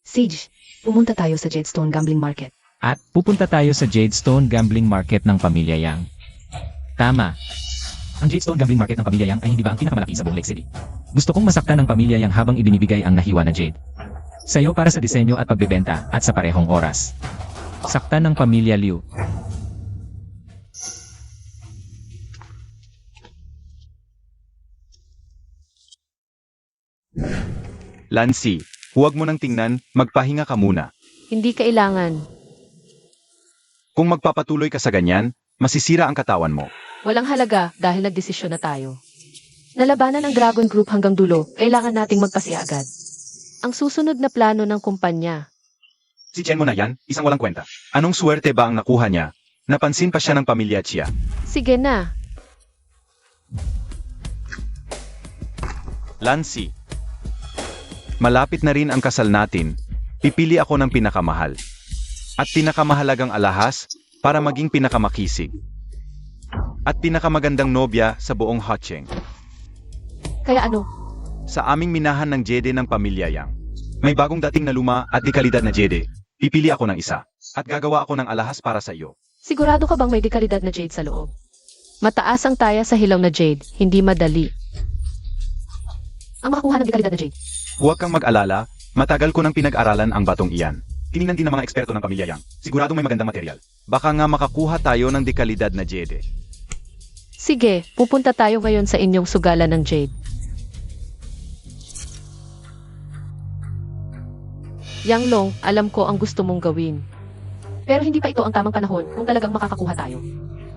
Siege, pumunta tayo sa Jadestone Gambling Market. At pupunta tayo sa Jadestone Gambling Market ng Pamilya Yang. Tama. Ang Jadestone Gambling Market ng Pamilya Yang ay hindi ba ang pinakamalaki sa buong Lake City? Gusto kong masaktan ng Pamilya Yang habang ibinibigay ang nahiwa na Jade. Sa'yo para sa disenyo at pagbebenta at sa parehong oras. Saktan ng Pamilya Liu. Lancy, huwag mo nang tingnan, magpahinga ka muna. Hindi kailangan. Kung magpapatuloy ka sa ganyan, masisira ang katawan mo. Walang halaga dahil nagdesisyon na tayo. Nalabanan ang Dragon Group hanggang dulo, kailangan nating magpasya agad. Ang susunod na plano ng kumpanya. Si Chen mo na yan, isang walang kwenta. Anong swerte ba ang nakuha niya? Napansin pa siya ng pamilya Chia. Sige na. Lancy, malapit na rin ang kasal natin. Pipili ako ng pinakamahal. At pinakamahalagang alahas para maging pinakamakisig. At pinakamagandang nobya sa buong Hacheng. Kaya ano? Sa aming minahan ng Jede ng pamilya Yang. May bagong dating na luma at dekalidad na Jede. Pipili ako ng isa. At gagawa ako ng alahas para sa iyo. Sigurado ka bang may dekalidad na jade sa loob? Mataas ang taya sa hilaw na jade, hindi madali. Ang makakuha ng dekalidad na jade. Huwag kang mag-alala, matagal ko nang pinag-aralan ang batong iyan. Tiningnan din ng mga eksperto ng pamilya Yang. Siguradong may magandang material. Baka nga makakuha tayo ng dekalidad na Jede. Sige, pupunta tayo ngayon sa inyong sugalan ng jade. Yang Long, alam ko ang gusto mong gawin. Pero hindi pa ito ang tamang panahon kung talagang makakakuha tayo.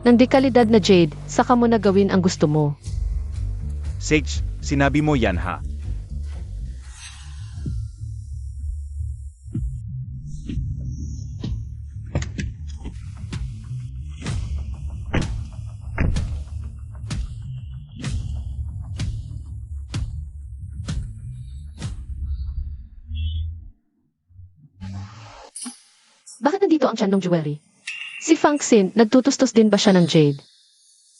Ng dekalidad na jade, saka mo na gawin ang gusto mo. Sage, sinabi mo yan ha. Bakit nandito ang tiyan ng jewelry? Si Fang Xin, nagtutustos din ba siya ng jade?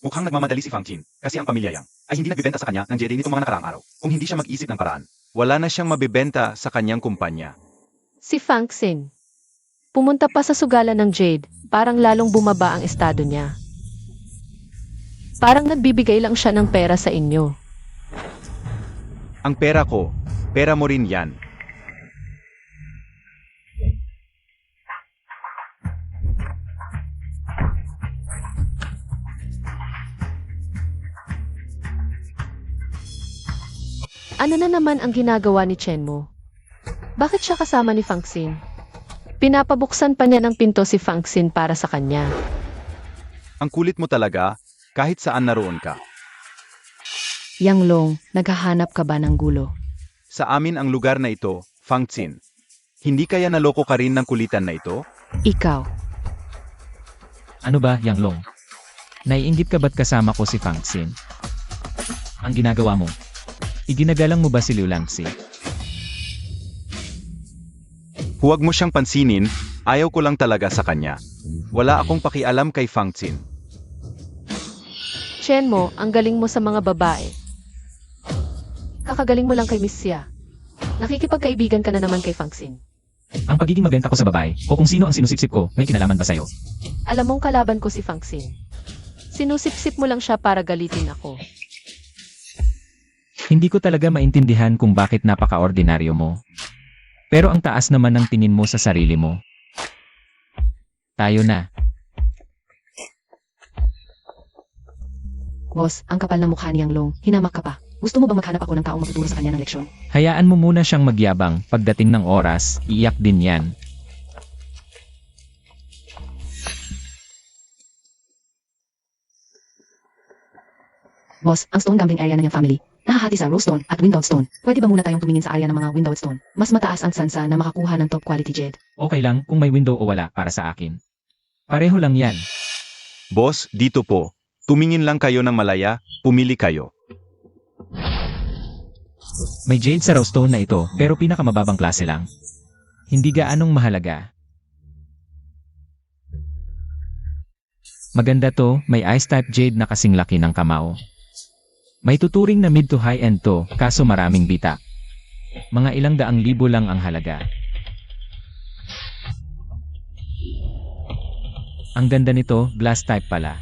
Mukhang nagmamadali si Fang Qin, kasi ang pamilya Yang ay hindi nagbibenta sa kanya ng Jede nitong mga nakaraang araw, kung hindi siya mag-isip ng paraan. Wala na siyang mabibenta sa kanyang kumpanya. Si Fang Xin. Pumunta pa sa sugalan ng jade, parang lalong bumaba ang estado niya. Parang nagbibigay lang siya ng pera sa inyo. Ang pera ko, pera mo rin yan. Ano na naman ang ginagawa ni Chen mo? Bakit siya kasama ni Fang Xin? Pinapabuksan pa niya ng pinto si Fang Xin para sa kanya. Ang kulit mo talaga, kahit saan naroon ka. Yang Long, naghahanap ka ba ng gulo? Sa amin ang lugar na ito, Fang Xin. Hindi kaya naloko ka rin ng kulitan na ito? Ikaw. Ano ba, Yang Long? Naiinggit ka ba't kasama ko si Fang Xin? Ang ginagawa mo? Iginagalang mo ba si Liu Langxi? Huwag mo siyang pansinin, ayaw ko lang talaga sa kanya. Wala akong pakialam kay Fang Xin. Chen mo, ang galing mo sa mga babae. Kakagaling mo lang kay Miss Xia. Nakikipagkaibigan ka na naman kay Fang Xin. Ang pagiging mabenta ko sa babae, o kung sino ang sinusipsip ko, may kinalaman ba sa'yo? Alam mong kalaban ko si Fang Xin. Sinusipsip mo lang siya para galitin ako. Hindi ko talaga maintindihan kung bakit napaka-ordinaryo mo. Pero ang taas naman ng tingin mo sa sarili mo. Tayo na. Boss, ang kapal ng mukha ni Yang Long. Hinamak ka pa. Gusto mo bang maghanap ako ng taong magtuturo sa kanya ng leksyon? Hayaan mo muna siyang magyabang, pagdating ng oras, iiyak din yan. Boss, ang stone gambling area ng yung family. Nahahati sa rose stone at windowed stone. Pwede ba muna tayong tumingin sa area ng mga windowed stone? Mas mataas ang sansa na makakuha ng top quality jade. Okay lang kung may window o wala para sa akin. Pareho lang yan. Boss, dito po. Tumingin lang kayo ng malaya, pumili kayo. May jade sa rose stone na ito, pero pinakamababang klase lang. Hindi gaanong mahalaga. Maganda to, may ice type jade na kasing laki ng kamao. May tuturing na mid to high end to, kaso maraming bita. Mga ilang daang libo lang ang halaga. Ang ganda nito, glass type pala.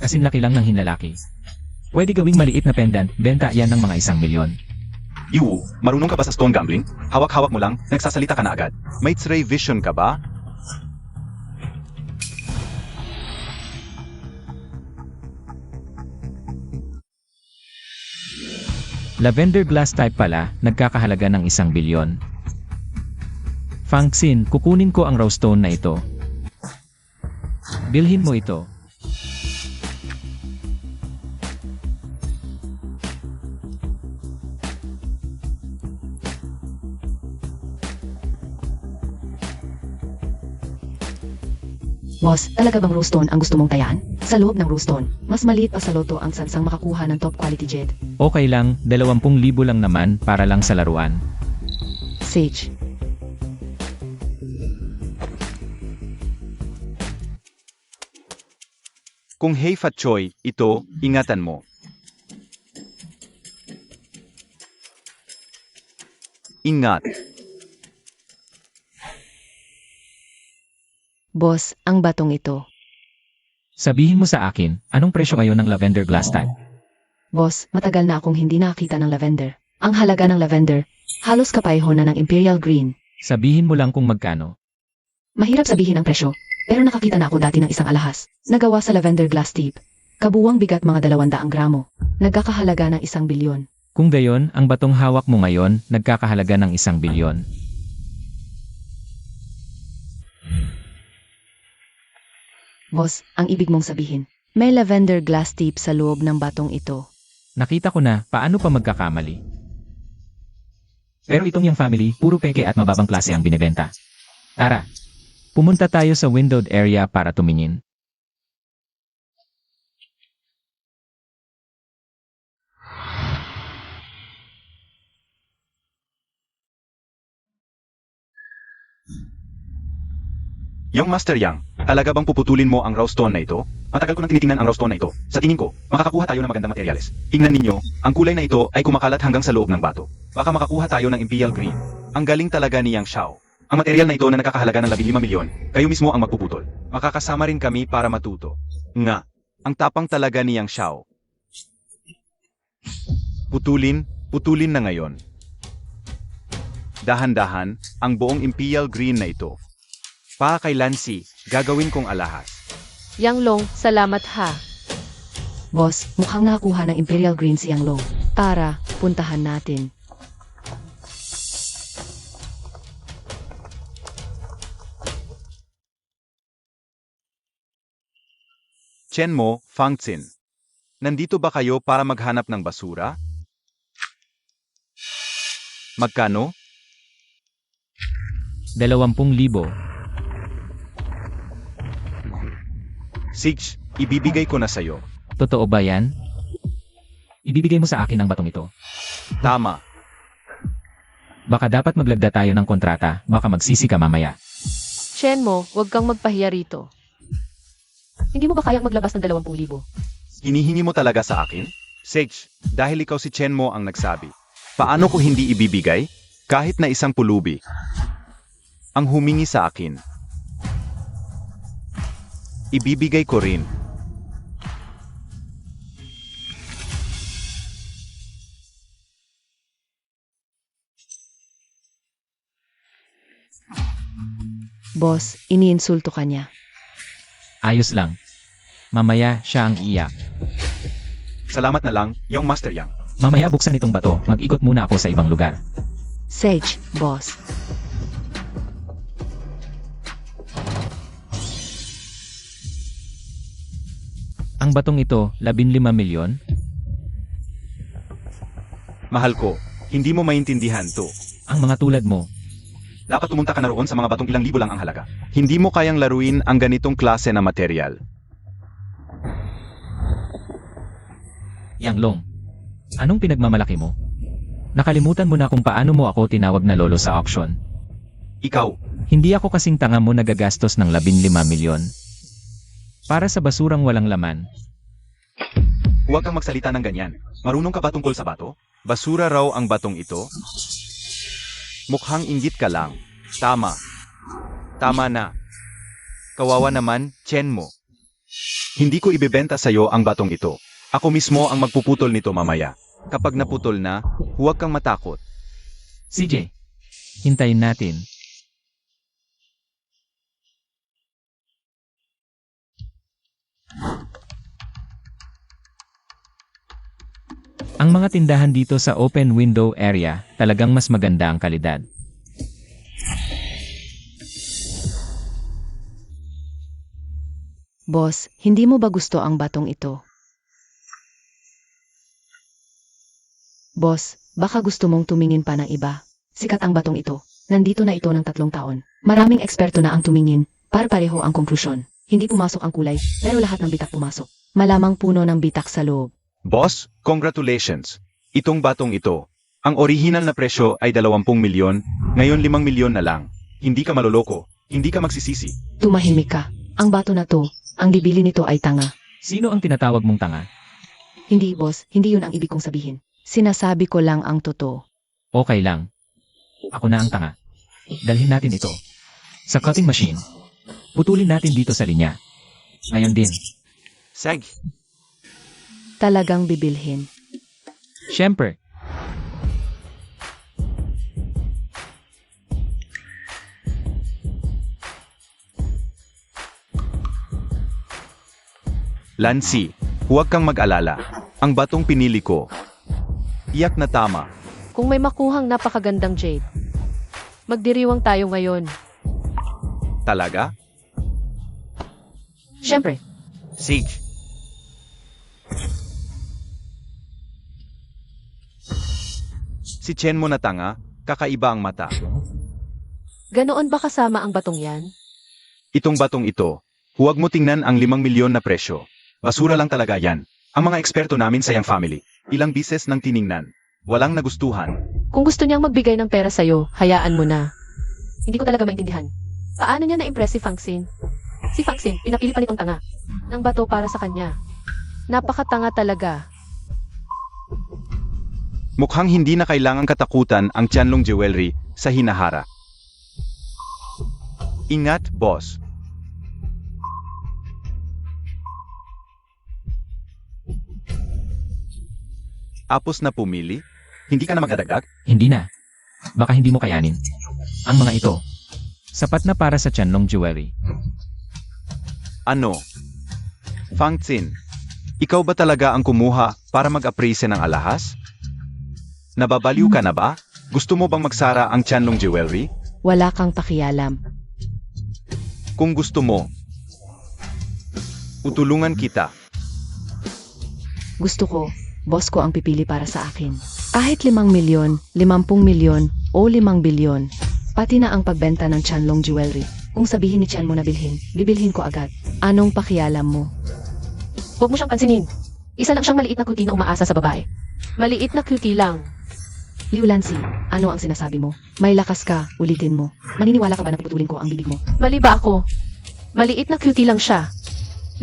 Kasing laki lang ng hinlalaki. Pwede gawing maliit na pendant, benta yan ng mga 1,000,000. Yu, marunong ka ba sa stone gambling? Hawak-hawak mo lang, nagsasalita ka na agad. May X-ray vision ka ba? Lavender glass type pala, nagkakahalaga ng 1,000,000,000. Fangxin, kukunin ko ang raw stone na ito. Bilhin mo ito. Boss, talaga bang Rostone ang gusto mong tayaan? Sa loob ng Rostone, mas maliit pa sa loto ang sansang makakuha ng top quality jed. Okay lang, 20,000 lang naman para lang sa laruan. Sage. Kung Hei Fat Choi, ito, ingatan mo. Ingat. Boss, ang batong ito. Sabihin mo sa akin, anong presyo ngayon ng lavender glass type? Boss, matagal na akong hindi nakakita ng lavender. Ang halaga ng lavender, halos kapareho na ng Imperial Green. Sabihin mo lang kung magkano. Mahirap sabihin ang presyo, pero nakakita na ako dati ng isang alahas. Nagawa sa lavender glass tip. Kabuwang bigat mga 200 gramo. Nagkakahalaga ng 1,000,000,000. Kung gayon, ang batong hawak mo ngayon, nagkakahalaga ng 1,000,000,000. Boss, ang ibig mong sabihin, may lavender glass tip sa loob ng batong ito. Nakita ko na, paano pa magkakamali. Pero itong yung family, puro peke at mababang klase ang binebenta. Tara, pumunta tayo sa windowed area para tumingin. Yung Master Yang, talaga bang puputulin mo ang raw stone na ito? Matagal ko nang tinitingnan ang raw stone na ito. Sa tingin ko, makakakuha tayo ng magandang materyales. Tingnan ninyo, ang kulay na ito ay kumakalat hanggang sa loob ng bato. Baka makakuha tayo ng Imperial Green. Ang galing talaga ni Yang Xiao. Ang materyal na ito na nakakahalaga ng 15,000,000, kayo mismo ang magpuputol. Makakasama rin kami para matuto. Nga, ang tapang talaga ni Yang Xiao. Putulin na ngayon. Dahan-dahan, ang buong Imperial Green na ito. Kay Lancy, gagawin kong alahas. Yang Long, salamat ha. Boss, mukhang nakakuha ng Imperial Green si Yang Long. Tara, puntahan natin. Chen Mo, Fangxin. Nandito ba kayo para maghanap ng basura? Magkano? 20,000. Sige, ibibigay ko na sayo. Totoo ba yan? Ibibigay mo sa akin ang batong ito. Tama. Baka dapat maglagda tayo ng kontrata, baka magsisi ka mamaya. Chen mo, huwag kang magpahiya rito. Hindi mo ba kayang maglabas ng 20,000? Hinihingi mo talaga sa akin? Sage, dahil ikaw si Chen Mo ang nagsabi. Paano ko hindi ibibigay? Kahit na isang pulubi. Ang humingi sa akin. Ibibigay ko rin. Boss, iniinsulto ka niya. Ayos lang. Mamaya, siya ang iiyak. Salamat na lang, yung Master Yang. Mamaya buksan itong bato, mag-ikot muna ako sa ibang lugar. Sage, boss. Ang batong ito, 15,000,000? Mahal ko, hindi mo maintindihan to. Ang mga tulad mo, Dapat pumunta ka na roon sa mga batong ilang libo lang ang halaga. Hindi mo kayang laruin ang ganitong klase na material. Yang Long. Anong pinagmamalaki mo? Nakalimutan mo na kung paano mo ako tinawag na lolo sa auction. Ikaw, Hindi ako kasing tanga mo nagagastos ng 15,000,000. Para sa basurang walang laman. huwag kang magsalita ng ganyan. Marunong ka ba tungkol sa bato? Basura raw ang batong ito? Mukhang inggit ka lang. Tama. Tama na. Kawawa naman, tiyan mo. Hindi ko ibebenta sa'yo ang batong ito. Ako mismo ang magpuputol nito mamaya. Kapag naputol na, huwag kang matakot. CJ, hintayin natin. Ang mga tindahan dito sa open window area talagang mas maganda ang kalidad. Boss, hindi mo ba gusto ang batong ito? Boss, baka gusto mong tumingin pa ng iba. Sikat ang batong ito. Nandito na ito ng 3 taon. Maraming eksperto na ang tumingin, para pareho ang konklusyon. Hindi pumasok ang kulay, pero lahat ng bitak pumasok. Malamang puno ng bitak sa loob. Boss, congratulations. Itong batong ito. Ang orihinal na presyo ay 20 milyon, ngayon 5 milyon na lang. Hindi ka maloloko, hindi ka magsisisi. Tumahimik ka. Ang bato na to, ang bibili nito ay tanga. Sino ang tinatawag mong tanga? Hindi, boss, hindi yun ang ibig kong sabihin. Sinasabi ko lang ang totoo. Okay lang. Ako na ang tanga. Dalhin natin ito. Sa cutting machine. Putulin natin dito sa linya. Ngayon din. Sag. Talagang bibilhin. Siyempre. Lancy, huwag kang mag-alala. Ang batong pinili ko. Iyak na tama. Kung may makuhang napakagandang jade, magdiriwang tayo ngayon. Talaga? Siyempre, Sig. Si Chen mo na tanga, kakaiba ang mata. ganoon ba kasama ang batong yan? Itong batong ito, huwag mo tingnan ang 5 milyon na presyo. Basura lang talaga yan. Ang mga eksperto namin sa Yang Family, ilang bises nang tiningnan. Walang nagustuhan. Kung gusto niyang magbigay ng pera sa'yo, hayaan mo na. Hindi ko talaga maintindihan. Paano niya na-impress si Fangxin? Si Fangxin, pinapili pa nitong tanga. Ng bato para sa kanya. Napakatanga talaga. Mukhang hindi na kailangang katakutan ang Tianlong Jewelry sa hinahara. Ingat, boss. Apos na pumili? Hindi ka na magdadagdag? Hindi na. Baka hindi mo kayanin. Ang mga ito. Sapat na para sa Tianlong Jewelry. Ano? Fangxin, ikaw ba talaga ang kumuha para mag-appraise ng alahas? Nababaliw ka na ba? Gusto mo bang magsara ang Tianlong Jewelry? Wala kang pakialam. Kung gusto mo, utulungan kita. Gusto ko, boss ko ang pipili para sa akin. Kahit 5 milyon, 50 milyon, o 5 bilyon. Pati na ang pagbenta ng Tianlong Jewelry. Kung sabihin ni Tian mo na bilhin, bibilhin ko agad. Anong pakialam mo? Huwag mo siyang pansinin. Isa lang siyang maliit na cutie na umaasa sa babae. Maliit na cutie lang. Liu Lancy, ano ang sinasabi mo? May lakas ka, ulitin mo. Maniniwala ka ba na puputulin ko ang bibig mo? Mali ba ako? Maliit na cutie lang siya.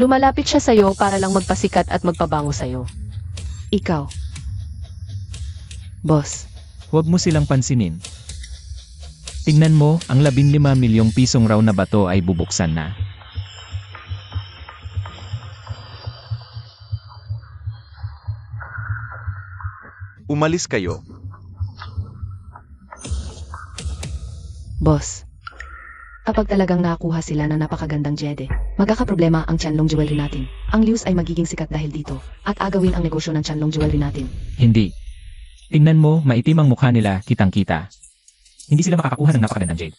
Lumalapit siya sa'yo para lang magpasikat at magpabango sa'yo. Ikaw. Boss, Huwag mo silang pansinin. Tingnan mo, ang 15 milyong pisong raw na bato ay bubuksan na. Umalis kayo. boss. Kapag talagang nakakuha sila ng napakagandang jede, magkakaproblema ang Tianlong Jewelry natin. Ang Lius ay magiging sikat dahil dito, at agawin ang negosyo ng Tianlong Jewelry natin. Hindi. Tingnan mo, maitim ang mukha nila, kitang-kita. Hindi sila makakakuha ng napakagandang jade.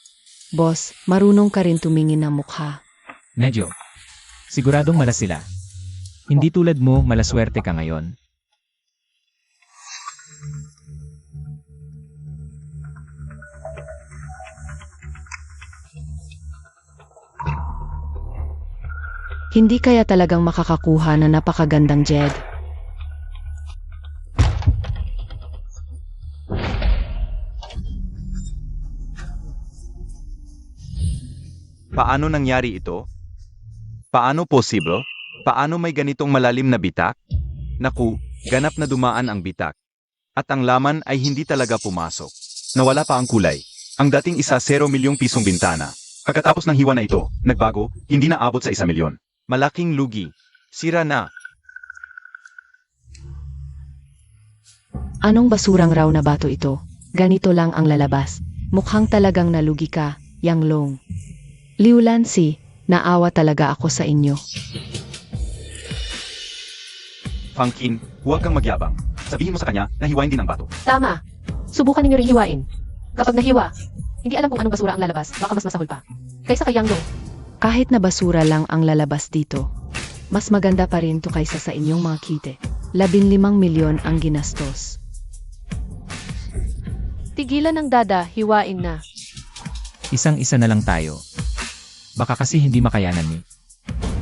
Boss, marunong ka rin tumingin ng mukha. Medyo. Siguradong malas sila. Hindi tulad mo, malaswerte ka ngayon. Hindi kaya talagang makakakuha ng napakagandang jed. Paano nangyari ito? Paano posible? Paano may ganitong malalim na bitak? Naku, ganap na dumaan ang bitak. At ang laman ay hindi talaga pumasok. Nawala pa ang kulay. Ang dating isa 0 milyong pisong bintana Pagkatapos ng hiwa na ito, nagbago, hindi na abot sa 1 milyon. Malaking lugi. Sira na. Anong basurang raw na bato ito? Ganito lang ang lalabas. Mukhang talagang nalugi ka, Yang Long. Liu Lancy, naawa talaga ako sa inyo. Fangkin, huwag kang magyabang. Sabihin mo sa kanya na hiwain din ang bato. Tama. Subukan ninyo ring hiwain. Kapag nahiwa, hindi alam kung anong basura ang lalabas, baka mas masahol pa. Kaysa kay Yang Long. Kahit na basura lang ang lalabas dito, mas maganda pa rin to kaysa sa inyong mga kite. 15 milyon ang ginastos. Tigilan ng dada, hiwain na. Isang-isa na lang tayo. Baka kasi hindi makayanan ni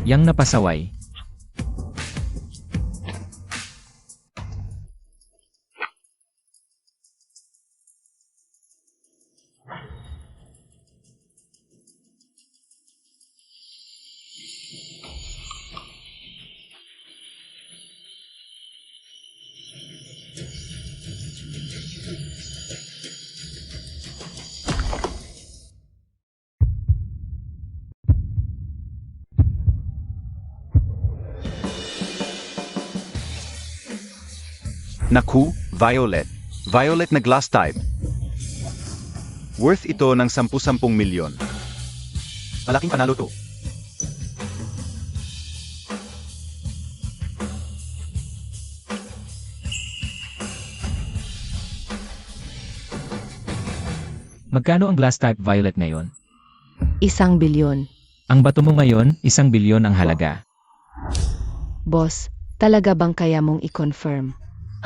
Yang napasaway. Naku, Violet. Violet na glass type. Worth ito ng 10 milyon. Malaking panalo to. Magkano ang glass type violet ngayon? 1 bilyon. Ang bato mo ngayon, 1 bilyon ang halaga. Boss, talaga bang kaya mong i-confirm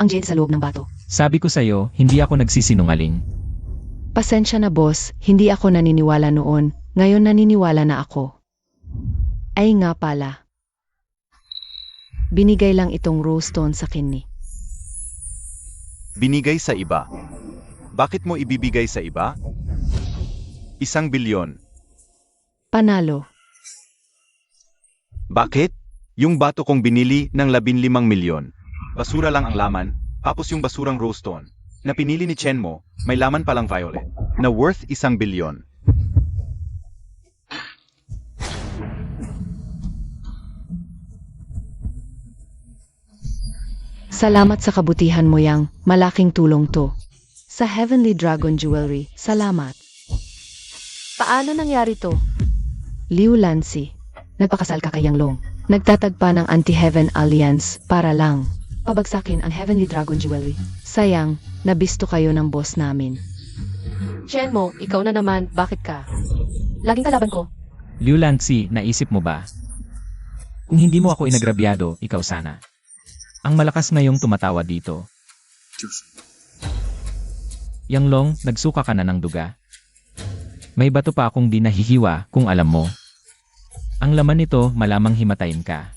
ang jade sa loob ng bato? Sabi ko sa'yo, hindi ako nagsisinungaling. Pasensya na boss, hindi ako naniniwala noon. Ngayon naniniwala na ako. Ay nga pala. Binigay lang itong rose stone sa kini. Binigay sa iba. Bakit mo ibibigay sa iba? 1 bilyon. Panalo. Bakit? Yung bato kong binili ng 15 milyon. Basura lang ang laman, tapos yung basurang rose stone na pinili ni Chen mo, may laman palang violet, na worth 1 bilyon. Salamat sa kabutihan mo Yang, malaking tulong to. Sa Heavenly Dragon Jewelry, salamat. Paano nangyari to? Liu Lancy, nagpakasal ka kay Yang Long. Nagtatagpa ng Anti-Heaven Alliance para lang pabagsakin ang Heavenly Dragon Jewelry. Sayang, nabisto kayo ng boss namin. Chen mo, ikaw na naman, bakit ka? Laging kalaban ko. Liu Lancy, naisip mo ba? Kung hindi mo ako inagrabyado, ikaw sana. Ang malakas ngayong tumatawa dito. Yang Long, nagsuka ka na ng duga. May bato pa akong di nahihiwa kung alam mo. Ang laman nito, malamang himatayin ka.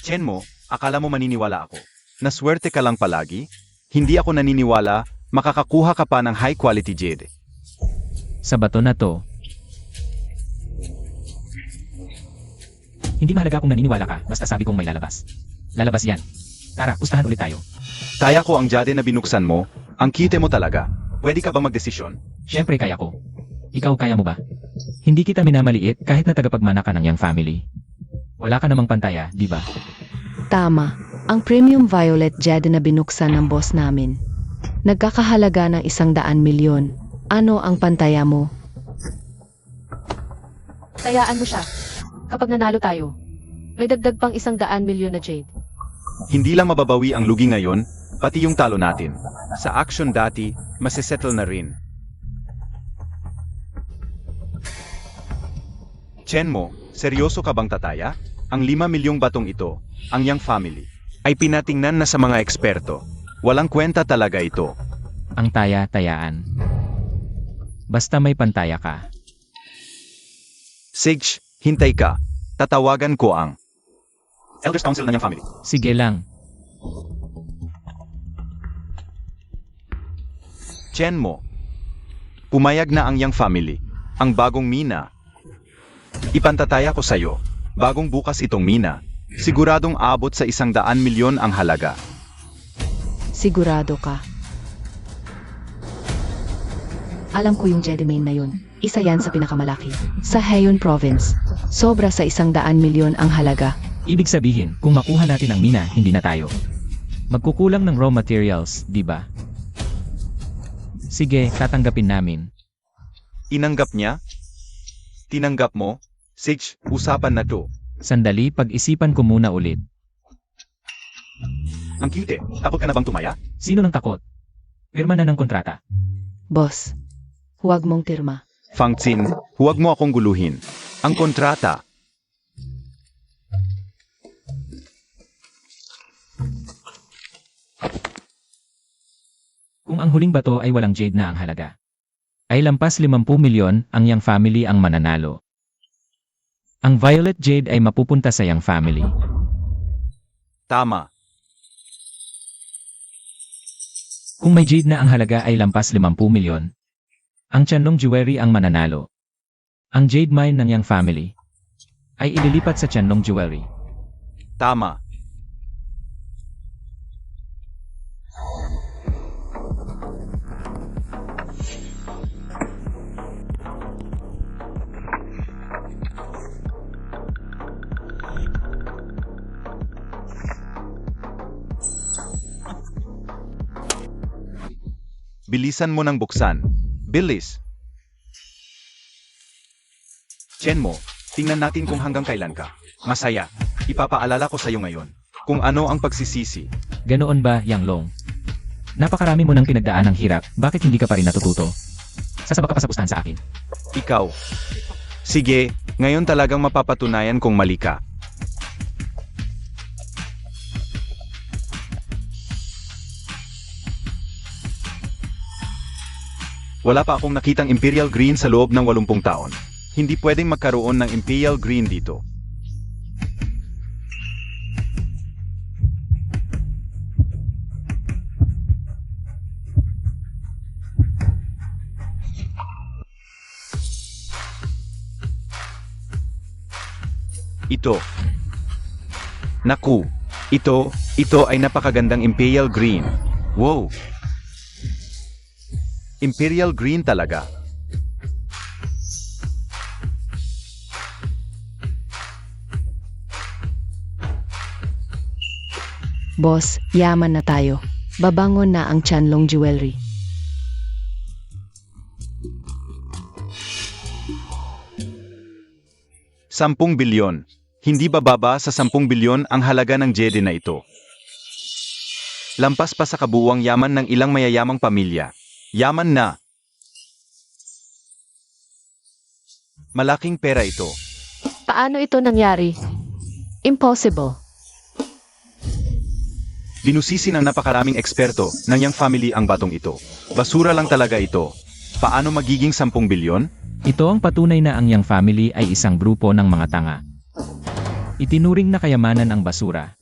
Chen mo, akala mo maniniwala ako. Naswerte ka lang palagi? Hindi ako naniniwala, makakakuha ka pa ng high quality jade. Sa bato na to. Hindi mahalaga kung naniniwala ka, basta sabi kong may lalabas. Lalabas yan. Tara, pustahan ulit tayo. Kaya ko ang jade na binuksan mo, ang cute mo talaga. Pwede ka ba magdesisyon? Siyempre kaya ko. Ikaw kaya mo ba? Hindi kita minamaliit kahit na tagapagmana ka ng Yang family. Wala ka namang pantaya, di ba? Tama, ang premium violet jade na binuksan ng boss namin. Nagkakahalaga ng 100 milyon. Ano ang pantaya mo? Tayaan mo siya. Kapag nanalo tayo, may dagdag pang 100 milyon na jade. Hindi lang mababawi ang lugi ngayon, pati yung talo natin. Sa action dati, masisettle na rin. Chen mo, seryoso ka bang tataya? Ang 5 milyong batong ito, ang Yang family, ay pinatingnan na sa mga eksperto. Walang kwenta talaga ito. Ang taya-tayaan. Basta may pantaya ka. Sage, hintay ka. Tatawagan ko ang Elders Council ng Yang family. Sige lang. Chen mo, pumayag na ang Yang family, ang bagong mina. Ipantataya ko sa'yo, bagong bukas itong mina, siguradong abot sa 100 milyon ang halaga. Sigurado ka. Alam ko yung Jedi Main na yun. Isa yan sa pinakamalaki. Sa Heian Province. Sobra sa 100 milyon ang halaga. Ibig sabihin, kung makuha natin ang mina, hindi na tayo magkukulang ng raw materials, di ba? Sige, tatanggapin namin. Inanggap niya? Tinanggap mo? Sage, usapan na to. Sandali, pag-isipan ko muna ulit. Ang cute eh. Takot ka na bang tumaya? Sino nang takot? Pirma na ng kontrata. Boss, huwag mong tirma. Fangxin, huwag mo akong guluhin. Ang kontrata. Kung ang huling bato ay walang jade na ang halaga, ay lampas 50 milyon, ang Yang family ang mananalo. Ang violet jade ay mapupunta sa Yang family. Tama. Kung may jade na ang halaga ay lampas 50 milyon, ang Tianlong Jewelry ang mananalo. Ang jade mine ng Yang family ay ililipat sa Tianlong Jewelry. Tama. Bilisan mo ng buksan. Bilis. Chen mo, tingnan natin kung hanggang kailan ka. Masaya. Ipapaalala ko sa iyo ngayon kung ano ang pagsisisi. Ganoon ba, Yang Long? Napakarami mo nang pinagdaan ng hirap, bakit hindi ka pa rin natututo? Sasabak ka pa sa pustahan sa akin. Ikaw. Sige, ngayon talagang mapapatunayan kung mali ka. Wala pa akong nakitang Imperial Green sa loob ng 80 taon. Hindi pwedeng magkaroon ng Imperial Green dito. Ito. Naku, ito ay napakagandang Imperial Green. Wow! Imperial Green talaga. Boss, yaman na tayo. Babangon na ang Tianlong Jewelry. $10 bilyon. Hindi bababa sa 10 bilyon ang halaga ng Jedi na ito. Lampas pa sa kabuuang yaman ng ilang mayayamang pamilya. Yaman na. Malaking pera ito. Paano ito nangyari? Impossible. Binusisi ng napakaraming eksperto ng Yang family ang batong ito. Basura lang talaga ito. Paano magiging 10 bilyon? Ito ang patunay na ang Yang family ay isang grupo ng mga tanga. Itinuring na kayamanan ang basura.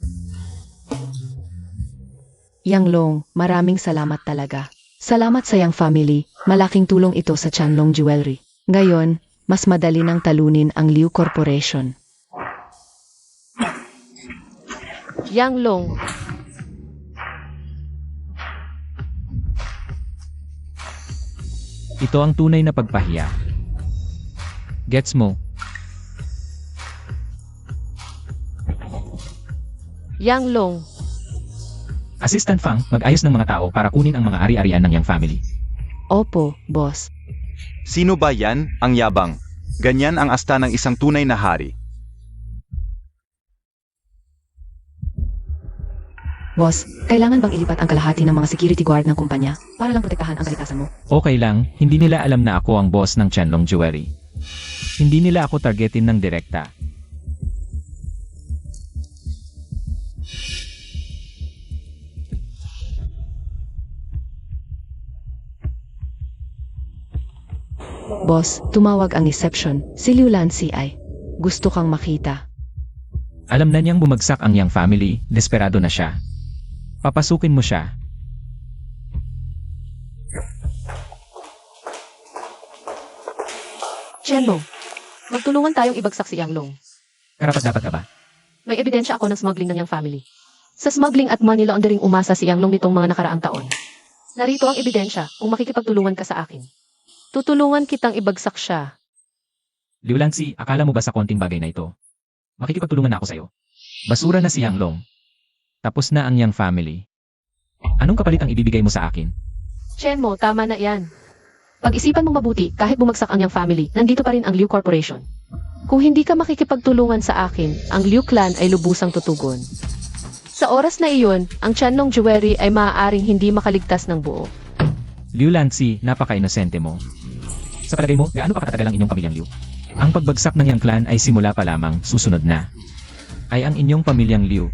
Yang Long, maraming salamat talaga. Salamat sa Yang family, malaking tulong ito sa Tianlong Jewelry. Ngayon, mas madali nang talunin ang Liu Corporation. Yang Long. Ito ang tunay na pagpahiya. Gets mo? Yang Long. Assistant Fang, mag-ayos ng mga tao para kunin ang mga ari-arian ng Yang family. Opo, boss. Sino ba yan, ang yabang? Ganyan ang asta ng isang tunay na hari. Boss, kailangan bang ilipat ang kalahati ng mga security guard ng kumpanya para lang protektahan ang kaligtasan mo? Okay lang, hindi nila alam na ako ang boss ng Tianlong Jewelry. Hindi nila ako targetin ng direkta. Boss, tumawag ang reception. Si Liu Lancy ay gusto kang makita. Alam na niyang bumagsak ang Yang family, desperado na siya. Papasukin mo siya. Chen-Long, magtulungan tayong ibagsak si Yang Long. Karapat-dapat ka ba? May ebidensya ako ng smuggling ng Yang family. Sa smuggling at money laundering umasa si Yang Long nitong mga nakaraang taon. Narito ang ebidensya kung makikipagtulungan ka sa akin. Tutulungan kitang ibagsak siya. Liu Lanzi, akala mo ba sa konting bagay na ito? Makikipagtulungan na ako sa'yo. Basura na si Yang Long. Tapos na ang Yang family. Anong kapalit ang ibibigay mo sa akin? Chen Mo, tama na yan. Pag-isipan mong mabuti, kahit bumagsak ang Yang family, nandito pa rin ang Liu Corporation. Kung hindi ka makikipagtulungan sa akin, ang Liu clan ay lubusang tutugon. Sa oras na iyon, ang Chanlong Jewelry ay maaaring hindi makaligtas ng buo. Liu Lanzi, napaka-inosente mo. Sa palagay mo, gaano pa katatagal ang inyong pamilyang Liu? Ang pagbagsak ng Yang clan ay simula pa lamang, susunod na. Ay ang inyong pamilyang Liu.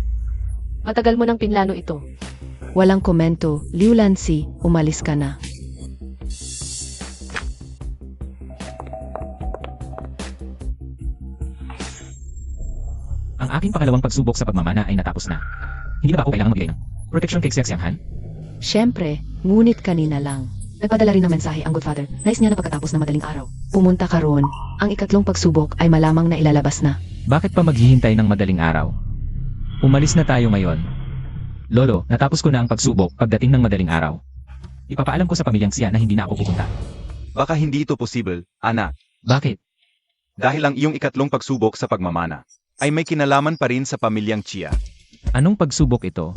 Matagal mo nang pinlano ito. Walang komento, Liu Lanzi, umalis ka na. Ang aking pangalawang pagsubok sa pagmamana ay natapos na. Hindi na ba ako kailangang magbigay ng protection kay Xiang Han? Siyempre, ngunit kanina lang. Nagpadala rin ng mensahe ang Godfather. Nais niya na pagkatapos ng madaling araw. Pumunta ka roon. Ang ikatlong pagsubok ay malamang na ilalabas na. Bakit pa maghihintay ng madaling araw? Umalis na tayo ngayon. Lolo, natapos ko na ang pagsubok pagdating ng madaling araw. Ipapaalam ko sa pamilyang Xia na hindi na ako pupunta. Baka hindi ito posible, anak. Bakit? Dahil ang iyong ikatlong pagsubok sa pagmamana ay may kinalaman pa rin sa pamilyang Chia. Anong pagsubok ito?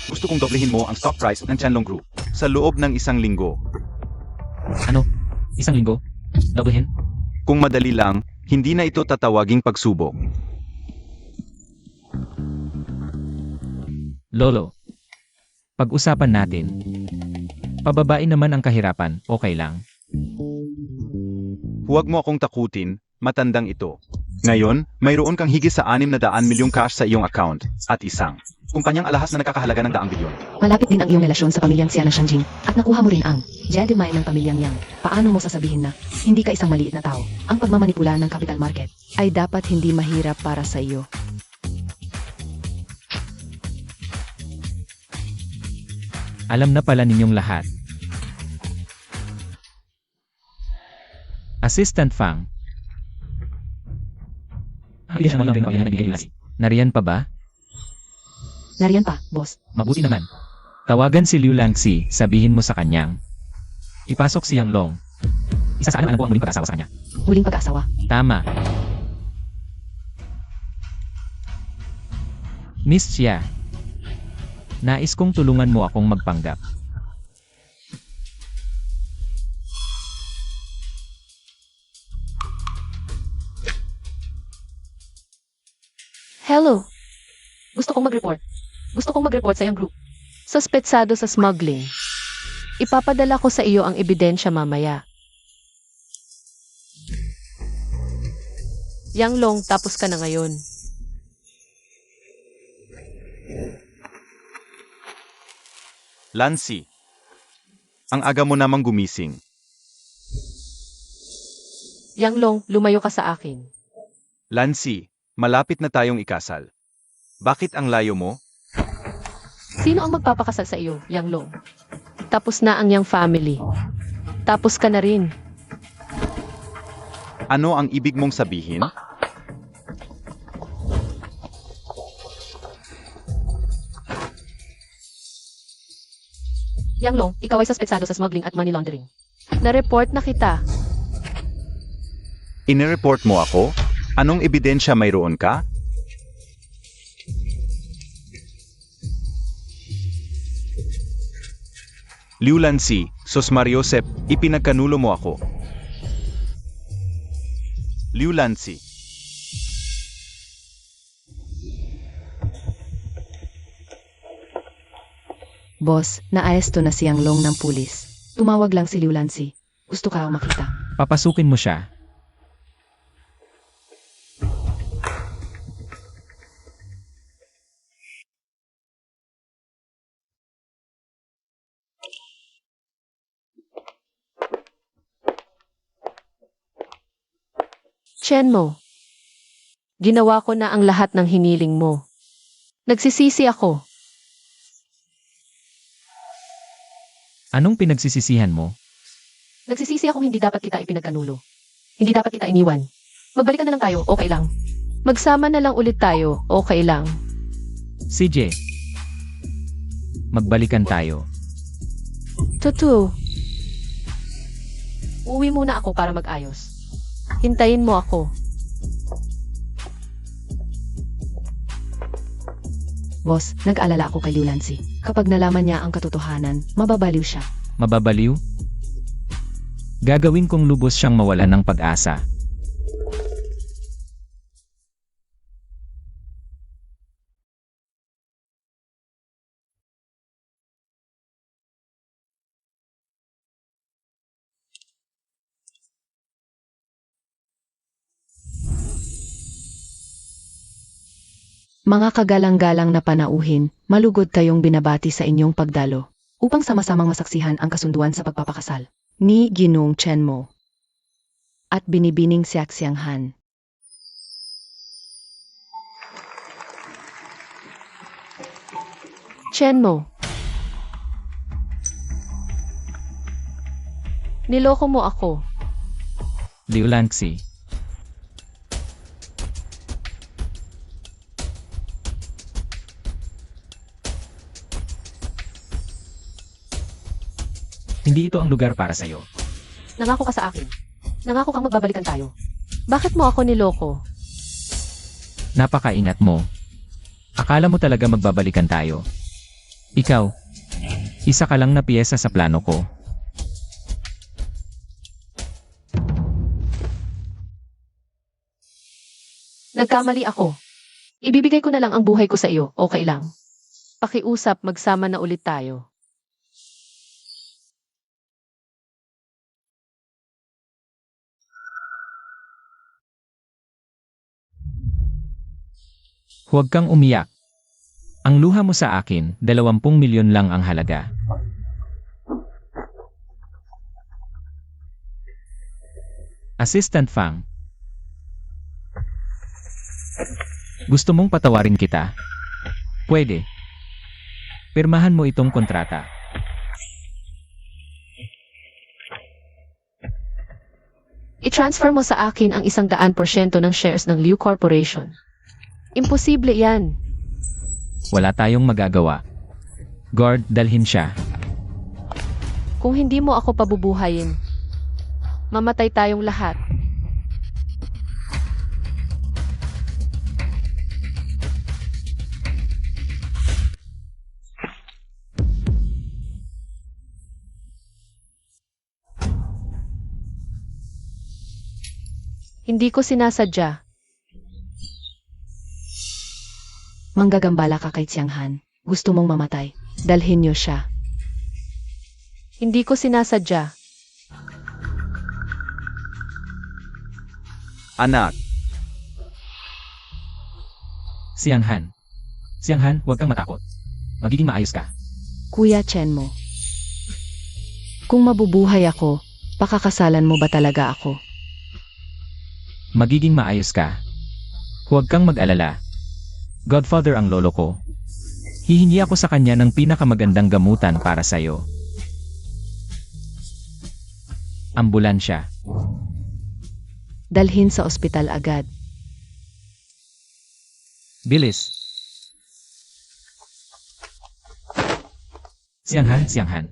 Gusto kong doblehin mo ang stock price ng Chanlong Group sa loob ng 1 linggo. Ano? 1 linggo? Doblehin? Kung madali lang, hindi na ito tatawaging pagsubok. Lolo, pag-usapan natin. Pababain naman ang kahirapan, okay lang. Huwag mo akong takutin, matandang ito. Ngayon, mayroon kang higit sa 600 milyong cash sa iyong account at isang kumpanyang alahas na nakakahalaga ng 100 bilyon. Malapit din ang iyong relasyon sa pamilyang Xia ng Shangjing at nakuha mo rin ang Jedemai ng pamilyang Yang. Paano mo sasabihin na hindi ka isang maliit na tao? Ang pagmamanipula ng capital market ay dapat hindi mahirap para sa iyo. Alam na pala ninyong lahat. Assistant Fang. Nariyan pa ba? Nariyan pa, boss. Mabuti naman. Tawagan si Liu Lanzi, sabihin mo sa kanyang. Ipasok si Yang Long. Isa sa alam po ang muling pag-asawa sa kanya. Huling pag-asawa. Tama. Miss Xia. Nais kong tulungan mo akong magpanggap. Hello. Gusto kong mag-report. Gusto kong mag-report sa iyong group. Suspetsado sa smuggling. Ipapadala ko sa iyo ang ebidensya mamaya. Yang Long, tapos ka na ngayon. Lanzi, ang aga mo namang gumising. Yang Long, lumayo ka sa akin. Lanzi, malapit na tayong ikasal. Bakit ang layo mo? Sino ang magpapakasal sa iyo, Yang Long? Tapos na ang Yang family. Tapos ka na rin. Ano ang ibig mong sabihin? Yang Long, ikaw ay suspetsado sa smuggling at money laundering. Na-report na kita. Inireport mo ako? Anong ebidensya mayroon ka? Liu Lanzi, Sos Mariosep, ipinagkanulo mo ako. Liu Lanzi. Boss, naaresto na si Yang Long ng pulis. Tumawag lang si Liu Lanzi. Gusto ka makita. Papasukin mo siya. Chen Mo, ginawa ko na ang lahat ng hiniling mo. Nagsisisi ako. Anong pinagsisisihan mo? Nagsisisi akong hindi dapat kita ipinagkanulo. Hindi dapat kita iniwan. Magbalikan na lang tayo, okay lang. Magsama na lang ulit tayo, okay lang. CJ. Magbalikan tayo. Tutu. Uwi muna ako para mag-ayos. Hintayin mo ako. Boss, nag-alala ako kay Lulancy. Kapag nalaman niya ang katotohanan, mababaliw siya. Mababaliw? Gagawin kong lubos siyang mawalan ng pag-asa. Mga kagalang-galang na panauhin, malugod kayong binabati sa inyong pagdalo upang sama-samang masaksihan ang kasunduan sa pagpapakasal ni Ginong Chen Mo at binibining Siak Siang Han. Chen mo. Niloko mo ako. Liu Lanxi. Hindi ito ang lugar para sa'yo. Nangako ka sa akin. Nangako kang magbabalikan tayo. Bakit mo ako niloko? Napakaingat mo. Akala mo talaga magbabalikan tayo. Ikaw, isa ka lang na piyesa sa plano ko. Nagkamali ako. Ibibigay ko na lang ang buhay ko sa iyo, okay lang. Pakiusap, magsama na ulit tayo. Huwag kang umiyak. Ang luha mo sa akin, 20 milyon lang ang halaga. Assistant Fang. Gusto mong patawarin kita? Pwede. Pirmahan mo itong kontrata. I-transfer mo sa akin ang 100% ng shares ng Liu Corporation. Imposible yan. Wala tayong magagawa. Guard, dalhin siya. Kung hindi mo ako pabubuhayin, mamatay tayong lahat. Hindi ko sinasadya. Manggagambala ka kay Xiang Han. Gusto mong mamatay. Dalhin niyo siya. Hindi ko sinasadya. Anak, Siang Han. Siang Han, huwag kang matakot. Magiging maayos ka. Kuya Chen Mo. Kung mabubuhay ako, pakakasalan mo ba talaga ako? Magiging maayos ka. Huwag kang mag-alala. Godfather ang lolo ko. Hihingi ako sa kanya ng pinakamagandang gamutan para sa'yo. Ambulansya. Dalhin sa ospital agad. Bilis. Siang Han, Siang Han.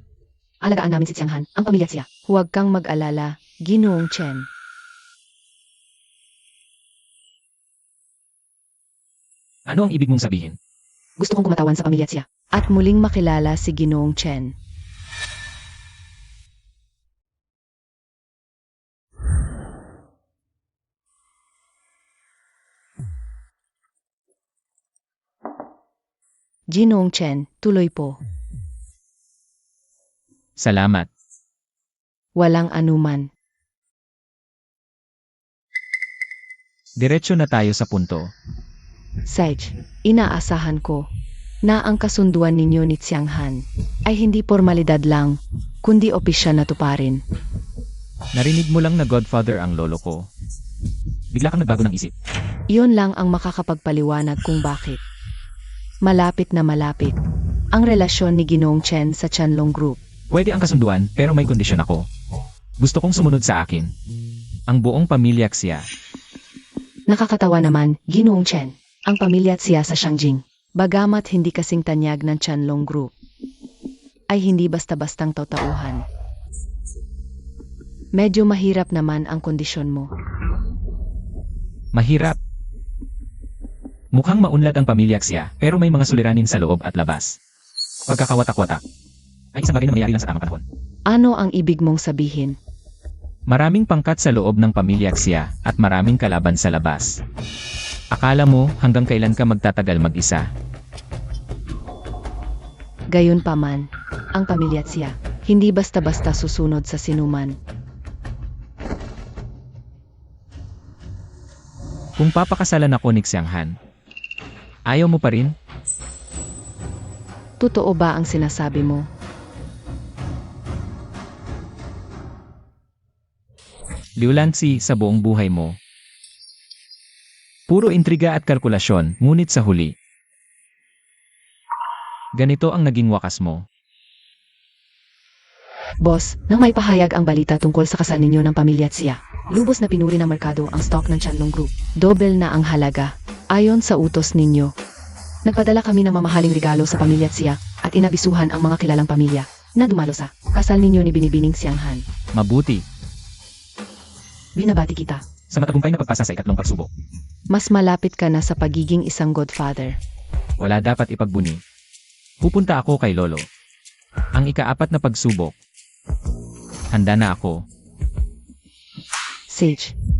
Alagaan namin si Xiang Han, ang pamilya siya. Huwag kang mag-alala, Ginoong Chen. Ano ang ibig mong sabihin? Gusto kong kumatawan sa pamilya siya. At muling makilala si Ginoong Chen. Ginoong Chen, tuloy po. Salamat. Walang anuman. Diretso na tayo sa punto. Sage, inaasahan ko na ang kasunduan ninyo ni Xiang Han ay hindi formalidad lang, kundi opisyal na tuparin. Narinig mo lang na Godfather ang lolo ko. Bigla kang nagbago ng isip. Iyon lang ang makakapagpaliwanag kung bakit. Malapit na malapit ang relasyon ni Ginoong Chen sa Chanlong Group. Pwede ang kasunduan pero may kondisyon ako. Gusto kong sumunod sa akin. Ang buong pamilya Xia. Nakakatawa naman, Ginoong Chen. Ang pamilya at siya sa Shangjing. Bagamat hindi kasing tanyag ng Chanlong Group, ay hindi basta-bastang tautauhan. Medyo mahirap naman ang kondisyon mo. Mahirap. Mukhang maunlad ang pamilya siya, pero may mga suliranin sa loob at labas. Pagkakawatak-watak ay isang bagay na mangyayari lang sa tamang panahon. Ano ang ibig mong sabihin? Maraming pangkat sa loob ng pamilya siya at maraming kalaban sa labas. Akala mo hanggang kailan ka magtatagal mag-isa? Gayunpaman, ang pamilya at siya, hindi basta-basta susunod sa sinuman. Kung papakasalan ako ni Xianghan, ayaw mo pa rin? Totoo ba ang sinasabi mo? Liulansi sa buong buhay mo. Puro intriga at kalkulasyon, ngunit sa huli. Ganito ang naging wakas mo. Boss, nang may pahayag ang balita tungkol sa kasal ninyo ng pamilya at siya, lubos na pinuri ng merkado ang stock ng Chanlong Group. Dobel na ang halaga, ayon sa utos ninyo. Nagpadala kami ng mamahaling regalo sa pamilya at siya at inabisuhan ang mga kilalang pamilya na dumalo sa kasal ninyo ni Binibining Xianghan. Mabuti. Binabati kita. Sa matagumpay na pagpasa sa ikatlong pagsubok, Mas malapit ka na sa pagiging isang godfather. wala dapat ipagbuni. Pupunta ako kay Lolo. Ang ika-4 na pagsubok. Handa na ako. Sage,